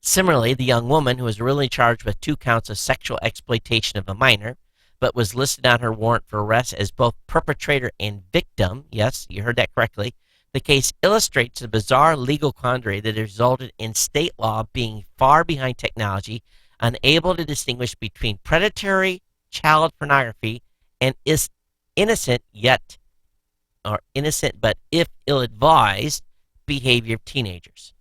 Similarly, the young woman, who was originally charged with 2 counts of sexual exploitation of a minor, but was listed on her warrant for arrest as both perpetrator and victim. Yes, you heard that correctly. The case illustrates the bizarre legal quandary that resulted in state law being far behind technology, unable to distinguish between predatory child pornography and innocent but if ill-advised behavior of teenagers.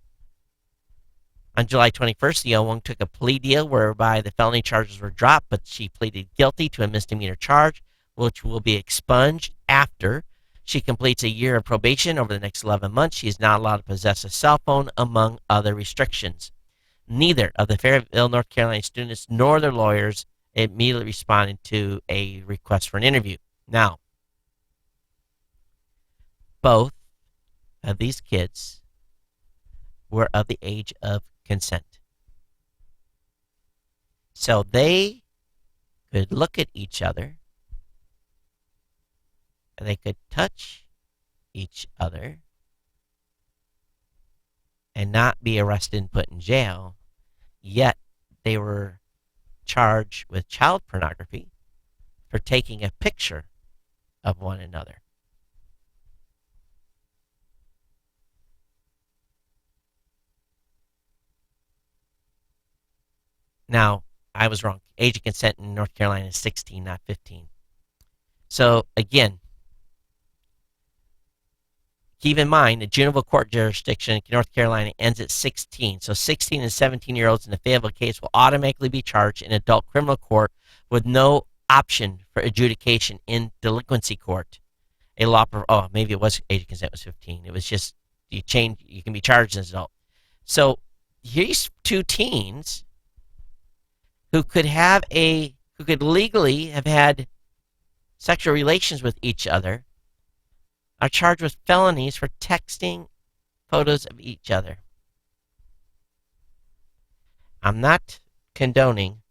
On July 21st, the young woman took a plea deal whereby the felony charges were dropped, but she pleaded guilty to a misdemeanor charge, which will be expunged after she completes a year of probation. Over the next 11 months, she is not allowed to possess a cell phone, among other restrictions. Neither of the Fayetteville, North Carolina students nor their lawyers immediately responded to a request for an interview. Now, both of these kids were of the age of consent. So they could look at each other, and they could touch each other and not be arrested and put in jail, yet they were charged with child pornography for taking a picture of one another. Now, I was wrong. Age of consent in North Carolina is 16, not 15. So, again, keep in mind the juvenile court jurisdiction in North Carolina ends at 16. So 16 and 17-year-olds in the Fayetteville case will automatically be charged in adult criminal court with no option for adjudication in delinquency court. Maybe it was age of consent was 15. It was just you can be charged as an adult. So here's 2 teens who could legally have had sexual relations with each other, are charged with felonies for texting photos of each other. I'm not condoning,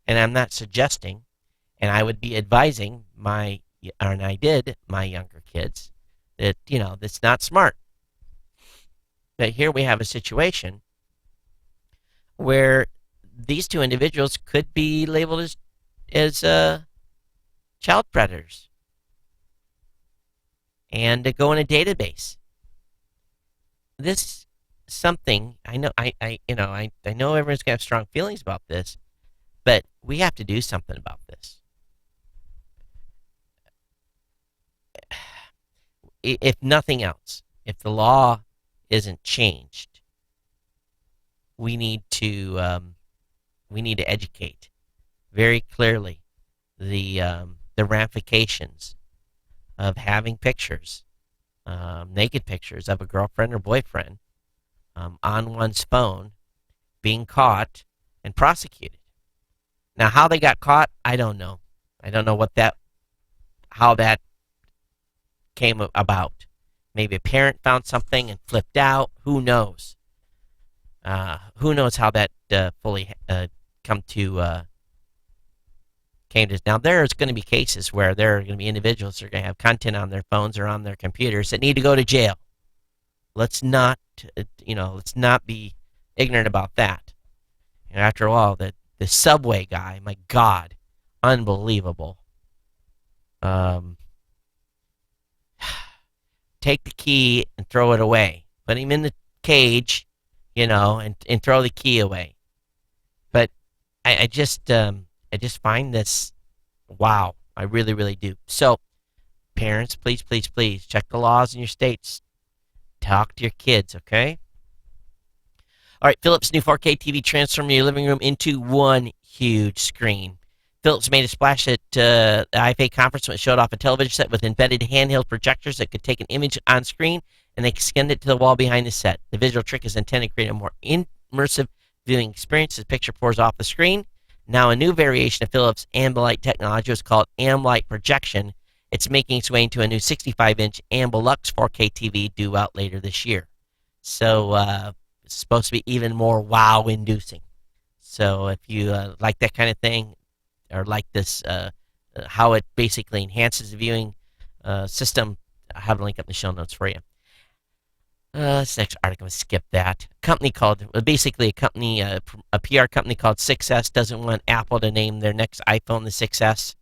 and I'm not suggesting, and I would be advising my younger kids that, that's not smart. But here we have a situation where these 2 individuals could be labeled as child predators and to go in a database. This is something I know. I know everyone's gonna have strong feelings about this, but we have to do something about this. If nothing else, if the law isn't changed, we need to educate very clearly the ramifications of having pictures, naked pictures of a girlfriend or boyfriend on one's phone, being caught and prosecuted. Now, how they got caught, I don't know. I don't know how that came about. Maybe a parent found something and flipped out. Who knows? Who knows how that fully come to came to. Now, there's going to be cases where there are going to be individuals that are going to have content on their phones or on their computers that need to go to jail. Let's not be ignorant about that. And after all, the subway guy, my God, unbelievable. Take the key and throw it away. Put him in the cage, and throw the key away. But I just find this, wow, I really, really do. So, parents, please, please, please, check the laws in your states. Talk to your kids, okay? All right, Philips' new 4K TV transformed your living room into one huge screen. Philips made a splash at the IFA conference when it showed off a television set with embedded handheld projectors that could take an image on screen and extend it to the wall behind the set. The visual trick is intended to create a more immersive viewing experience as the picture pours off the screen. Now, a new variation of Philips Ambilight technology is called Ambilight Projection. It's making its way into a new 65-inch Ambilux 4K TV due out later this year. So it's supposed to be even more wow-inducing. So if you like that kind of thing, or like this, how it basically enhances the viewing system, I have a link up in the show notes for you. This next article, I'm going to skip that. A company called, basically a PR company called 6S doesn't want Apple to name their next iPhone the 6S.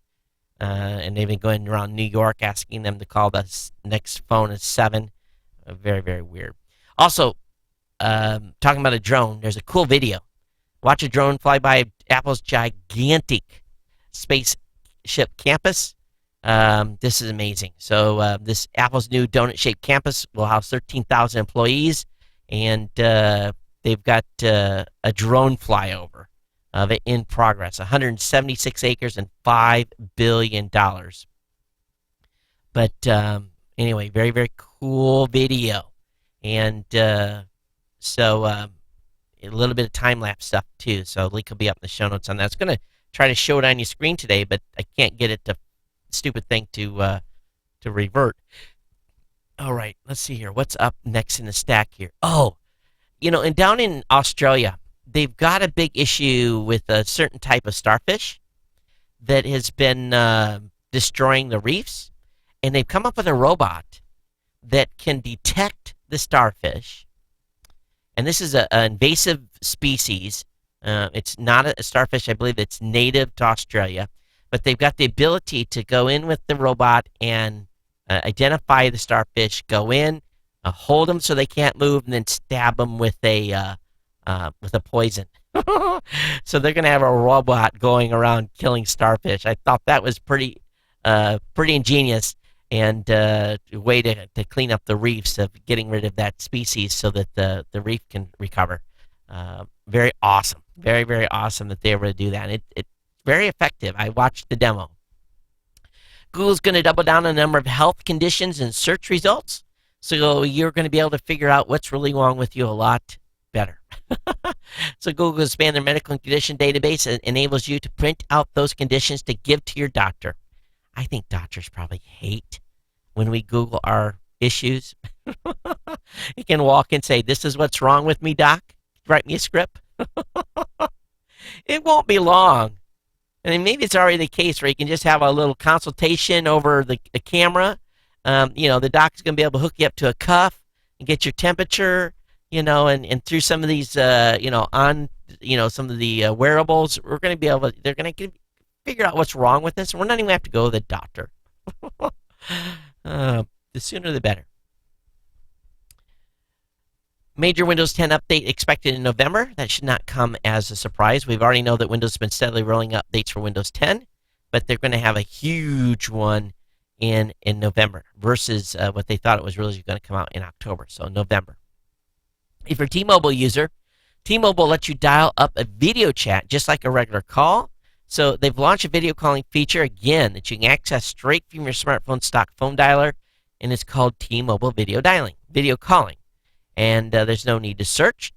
And they've been going around New York asking them to call the next phone a 7. Very, very weird. Also, talking about a drone, there's a cool video. Watch a drone fly by Apple's gigantic spaceship campus. This is amazing. So this Apple's new donut-shaped campus will house 13,000 employees, and they've got a drone flyover of it in progress. 176 acres and $5 billion. But anyway, very, very cool video. And so a little bit of time-lapse stuff, too. So link will be up in the show notes on that. It's going to try to show it on your screen today, but I can't get it to stupid thing to revert. All right, let's see here. What's up next in the stack here? Oh, and down in Australia, they've got a big issue with a certain type of starfish that has been destroying the reefs, and they've come up with a robot that can detect the starfish. And this is an invasive species. It's not a starfish, I believe it's native to Australia, but they've got the ability to go in with the robot and identify the starfish, go in, hold them so they can't move, and then stab them with a poison. So they're going to have a robot going around killing starfish. I thought that was pretty ingenious and a way to clean up the reefs, of getting rid of that species so that the reef can recover. Very awesome. Very, very awesome that they were able to do that. And it's very effective. I watched the demo. Google's going to double down on a number of health conditions and search results. So you're going to be able to figure out what's really wrong with you a lot better. So Google will expand their medical condition database and enables you to print out those conditions to give to your doctor. I think doctors probably hate when we Google our issues. You can walk and say, "This is what's wrong with me, doc. Write me a script." It won't be long. And maybe it's already the case where you can just have a little consultation over the camera. The doc's going to be able to hook you up to a cuff and get your temperature, and through some of these, some of the wearables, they're going to figure out what's wrong with this. And we're not even going to have to go to the doctor. The sooner the better. Major Windows 10 update expected in November. That should not come as a surprise. We've already know that Windows has been steadily rolling out updates for Windows 10, but they're going to have a huge one in November versus what they thought it was really going to come out in October. So November. If you're a T-Mobile user, T-Mobile lets you dial up a video chat just like a regular call. So they've launched a video calling feature again that you can access straight from your smartphone stock phone dialer, and it's called T-Mobile Video Calling. And there's no need to search.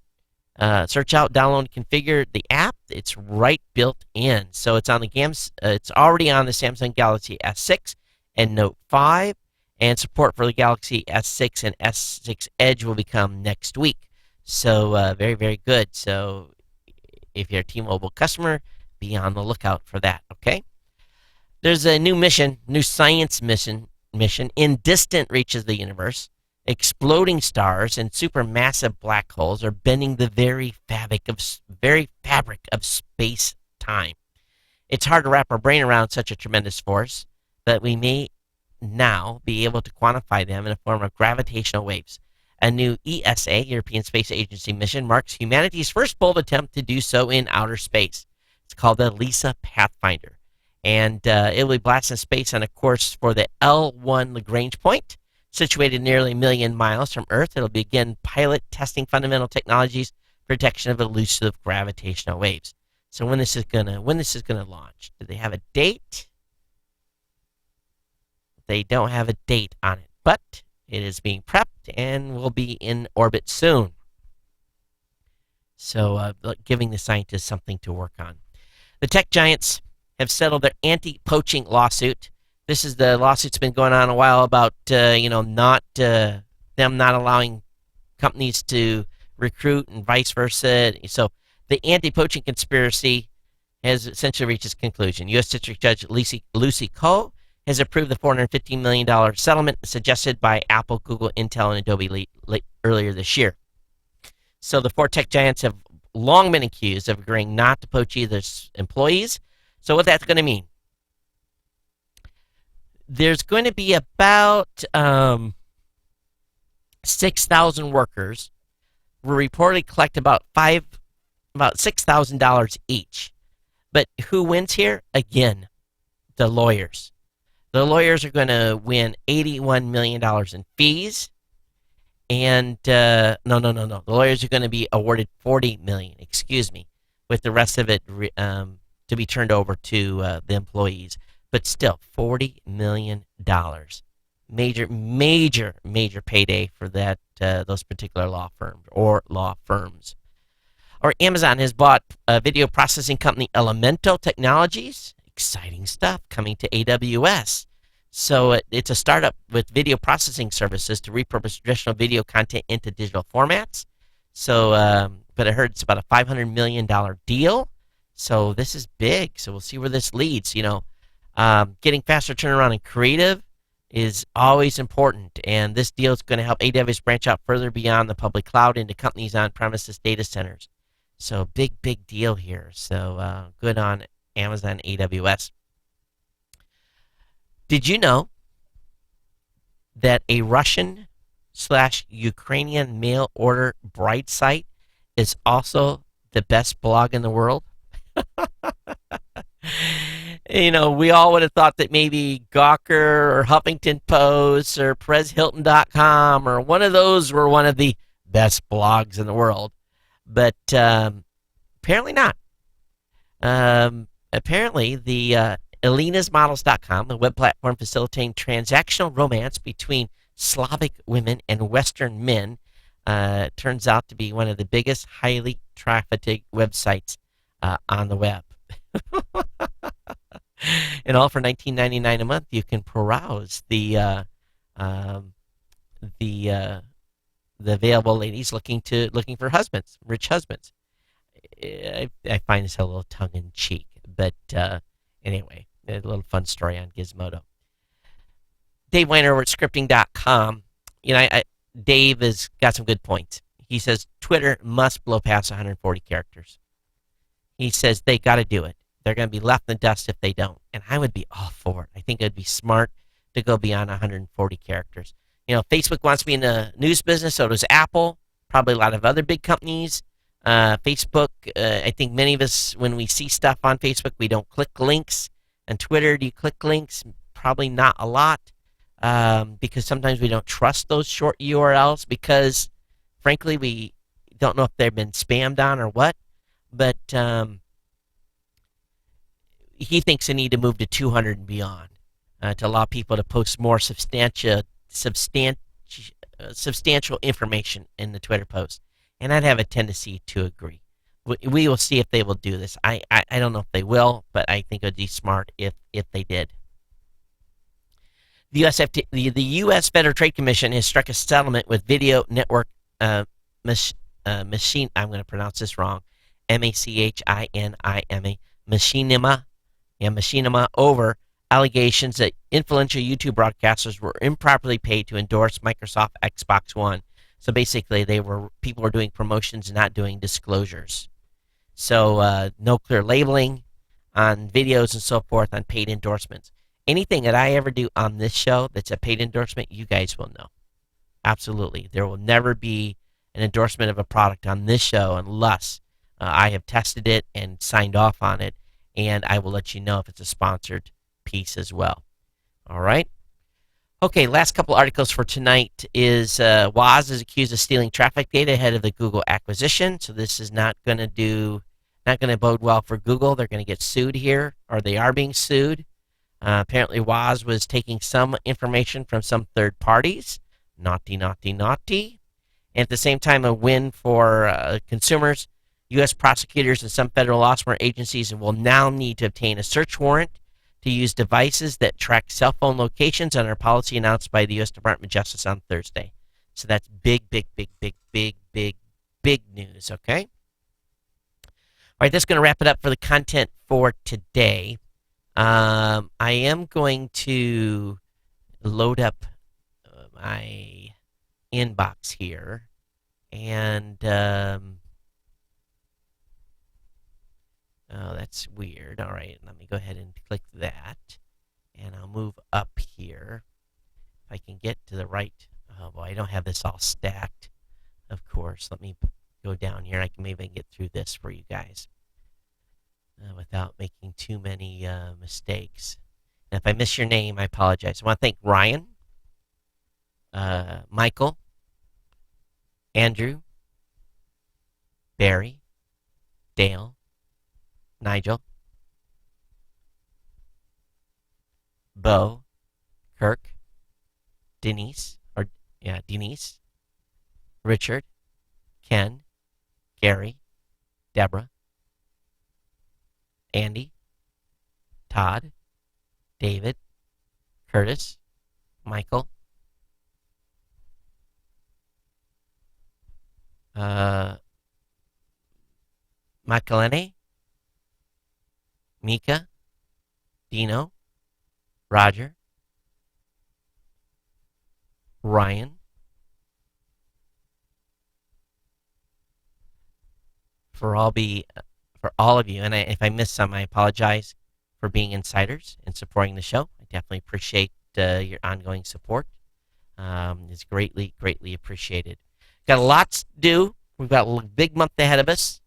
Search out, download, and configure the app. It's right built in. So it's on it's already on the Samsung Galaxy S6 and Note 5, and support for the Galaxy S6 and S6 Edge will become next week. So very, very good. So if you're a T-Mobile customer, be on the lookout for that, okay? There's a new science mission in distant reaches of the universe. Exploding stars and supermassive black holes are bending the very fabric of space-time. It's hard to wrap our brain around such a tremendous force, but we may now be able to quantify them in the form of gravitational waves. A new ESA, European Space Agency mission, marks humanity's first bold attempt to do so in outer space. It's called the LISA Pathfinder, and it will be blasted in space on a course for the L1 Lagrange point, situated nearly a million miles from Earth. It'll begin pilot testing fundamental technologies for detection of elusive gravitational waves. So when this is gonna launch? Do they have a date? They don't have a date on it, but it is being prepped and will be in orbit soon. So giving the scientists something to work on. The tech giants have settled their anti-poaching lawsuit. This is the lawsuit's been going on a while about them not allowing companies to recruit and vice versa. So the anti-poaching conspiracy has essentially reached its conclusion. U.S. District Judge Lucy Koh has approved the $415 million settlement suggested by Apple, Google, Intel, and Adobe earlier this year. So the four tech giants have long been accused of agreeing not to poach either employees. So what that's going to mean? There's going to be about 6,000 workers will reportedly collect about $6,000 each. But who wins here? Again, the lawyers. The lawyers are going to win $81 million in fees. And no. The lawyers are going to be awarded $40 million, with the rest of it to be turned over to the employees. But still, $40 million. Major payday for those particular law firms. Or Amazon has bought video processing company Elemental Technologies. Exciting stuff coming to AWS. So it's a startup with video processing services to repurpose traditional video content into digital formats. So, but I heard it's about a $500 million deal. So this is big. So we'll see where this leads. Getting faster turnaround in creative is always important, and this deal is going to help AWS branch out further beyond the public cloud into companies' on-premises data centers. So big deal here. So good on Amazon AWS. Did you know that a Russian/Ukrainian mail order bride site is also the best blog in the world? We all would have thought that maybe Gawker or Huffington Post or PerezHilton.com or one of those were one of the best blogs in the world. But apparently not. Apparently, the Elena'sModels.com, the web platform facilitating transactional romance between Slavic women and Western men, turns out to be one of the biggest highly trafficked websites on the web. And all for $19.99 a month, you can peruse the available ladies looking for husbands, rich husbands. I find this a little tongue in cheek, but anyway, a little fun story on Gizmodo. Dave Weiner over at scripting.com. Dave has got some good points. He says Twitter must blow past 140 characters. He says they got to do it. They're going to be left in the dust if they don't. And I would be all for it. I think it would be smart to go beyond 140 characters. Facebook wants to be in the news business, so does Apple, probably a lot of other big companies. Facebook, I think many of us, when we see stuff on Facebook, we don't click links. And Twitter, do you click links? Probably not a lot, because sometimes we don't trust those short URLs because, frankly, we don't know if they've been spammed on or what. But he thinks they need to move to 200 and beyond to allow people to post more substantial information in the Twitter post. And I'd have a tendency to agree. We will see if they will do this. I don't know if they will, but I think it would be smart if they did. The U.S. Federal Trade Commission has struck a settlement with video network machine. I'm going to pronounce this wrong. Machinima. Machinima over allegations that influential YouTube broadcasters were improperly paid to endorse Microsoft Xbox One. So basically, people were doing promotions and not doing disclosures. So no clear labeling on videos and so forth on paid endorsements. Anything that I ever do on this show that's a paid endorsement, you guys will know. Absolutely. There will never be an endorsement of a product on this show unless I have tested it and signed off on it, and I will let you know if it's a sponsored piece as well. All right? Okay, last couple articles for tonight is Woz is accused of stealing traffic data ahead of the Google acquisition, so this is not going to bode well for Google. They're going to get sued here, or they are being sued. Apparently, Woz was taking some information from some third parties. Naughty, naughty, naughty. And at the same time, a win for consumers. U.S. prosecutors and some federal law enforcement agencies will now need to obtain a search warrant to use devices that track cell phone locations under a policy announced by the U.S. Department of Justice on Thursday. So that's big, big, big, big, big, big, big news, okay? All right, that's going to wrap it up for the content for today. I am going to load up my inbox here, and oh, that's weird. All right, let me go ahead and click that, and I'll move up here. If I can get to the right, oh boy, I don't have this all stacked, of course. Let me go down here. I can maybe get through this for you guys without making too many mistakes. And if I miss your name, I apologize. I want to thank Ryan, Michael, Andrew, Barry, Dale, Nigel, Bo, Kirk, Denise, Richard, Ken, Gary, Deborah, Andy, Todd, David, Curtis, Michael, Makalene, Mika, Dino, Roger, Ryan, for all of you, and if I missed some, I apologize for being insiders and supporting the show. I definitely appreciate your ongoing support. It's greatly, greatly appreciated. Got a lot to do. We've got a big month ahead of us.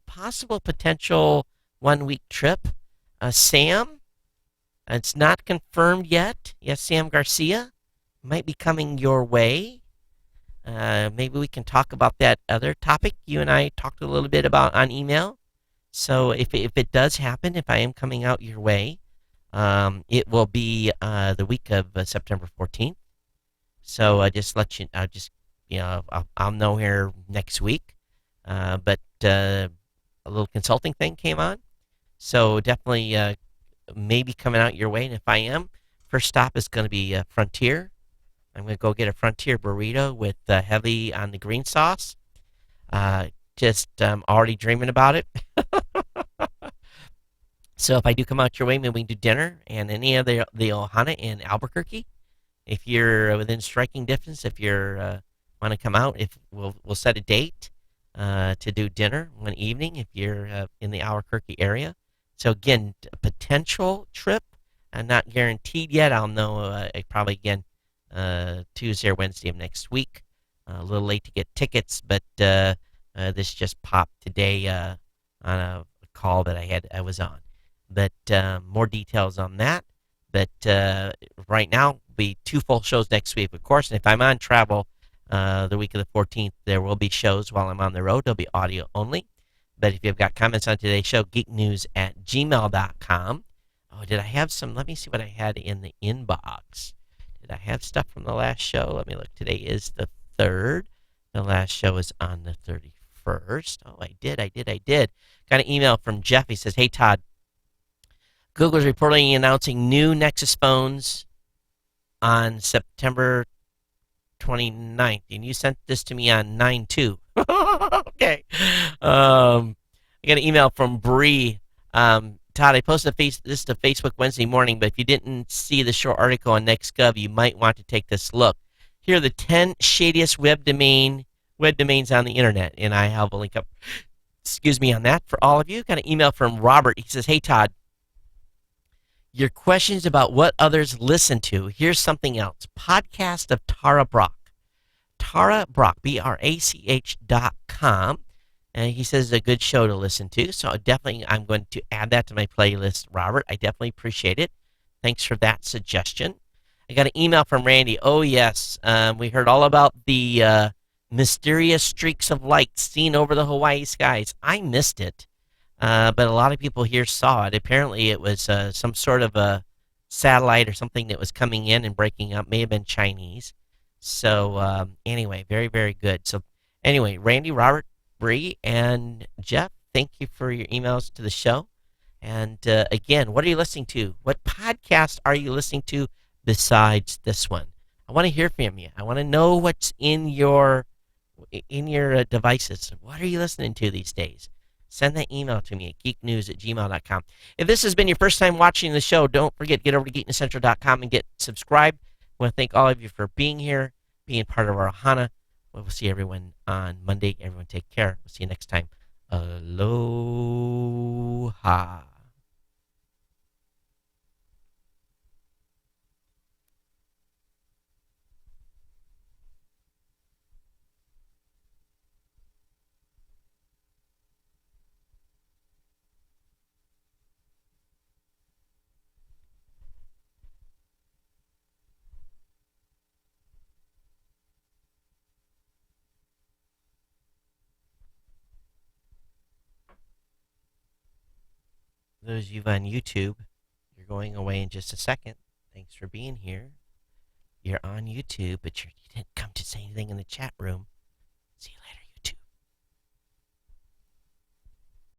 Possible potential 1 week trip. Sam, it's not confirmed yet. Yes, Sam Garcia might be coming your way. Maybe we can talk about that other topic you and I talked a little bit about on email. So if it does happen, if I am coming out your way, it will be the week of September 14th. So I'll know here next week. But a little consulting thing came on, so definitely maybe coming out your way. And if I am, first stop is going to be Frontier. I'm going to go get a Frontier burrito with heavy on the green sauce. Already dreaming about it. So if I do come out your way, maybe we can do dinner and any of the Ohana in Albuquerque. If you're within striking distance, if you're want to come out, we'll set a date to do dinner one evening if you're in the Albuquerque area. So again, a potential trip, not guaranteed yet. I'll know probably again Tuesday or Wednesday of next week. A little late to get tickets, but this just popped today on a call that I was on. But more details on that. But right now, will be 2 full shows next week, of course. And if I'm on travel the week of the 14th, there will be shows while I'm on the road. They'll be audio only. But if you've got comments on today's show, geeknews@gmail.com. Oh, did I have some? Let me see what I had in the inbox. Did I have stuff from the last show? Let me look. Today is the 3rd. The last show is on the 31st. Oh, I did. Got an email from Jeff. He says, "Hey, Todd, Google is reportedly announcing new Nexus phones on September 29th. And you sent this to me on 9/2. Okay. I got an email from Bree. Todd, I posted this to Facebook Wednesday morning, but if you didn't see the short article on NextGov, you might want to take this look. Here are the 10 shadiest web domains on the internet, and I have a link up, on that for all of you. Got an email from Robert. He says, "Hey, Todd, your questions about what others listen to. Here's something else. Podcast of Tara Brach. Tara Brach, BRACH.com. And he says it's a good show to listen to. So I'm going to add that to my playlist, Robert. I definitely appreciate it. Thanks for that suggestion. I got an email from Randy. Oh, yes. We heard all about the mysterious streaks of light seen over the Hawaii skies. I missed it. But a lot of people here saw it. Apparently it was some sort of a satellite or something that was coming in and breaking up. May have been Chinese. So anyway, very, very good. So anyway, Randy, Robert, Bree, and Jeff, thank you for your emails to the show. And again, what are you listening to? What podcast are you listening to besides this one? I want to hear from you. I want to know what's in your devices. What are you listening to these days? Send that email to me at geeknews@gmail.com. If this has been your first time watching the show, don't forget, get over to geeknewscentral.com and get subscribed. I want to thank all of you for being here, being part of our Ohana. We'll see everyone on Monday. Everyone take care. We'll see you next time. Aloha. Those of you on YouTube, you're going away in just a second. Thanks for being here. You're on YouTube, but you didn't come to say anything in the chat room.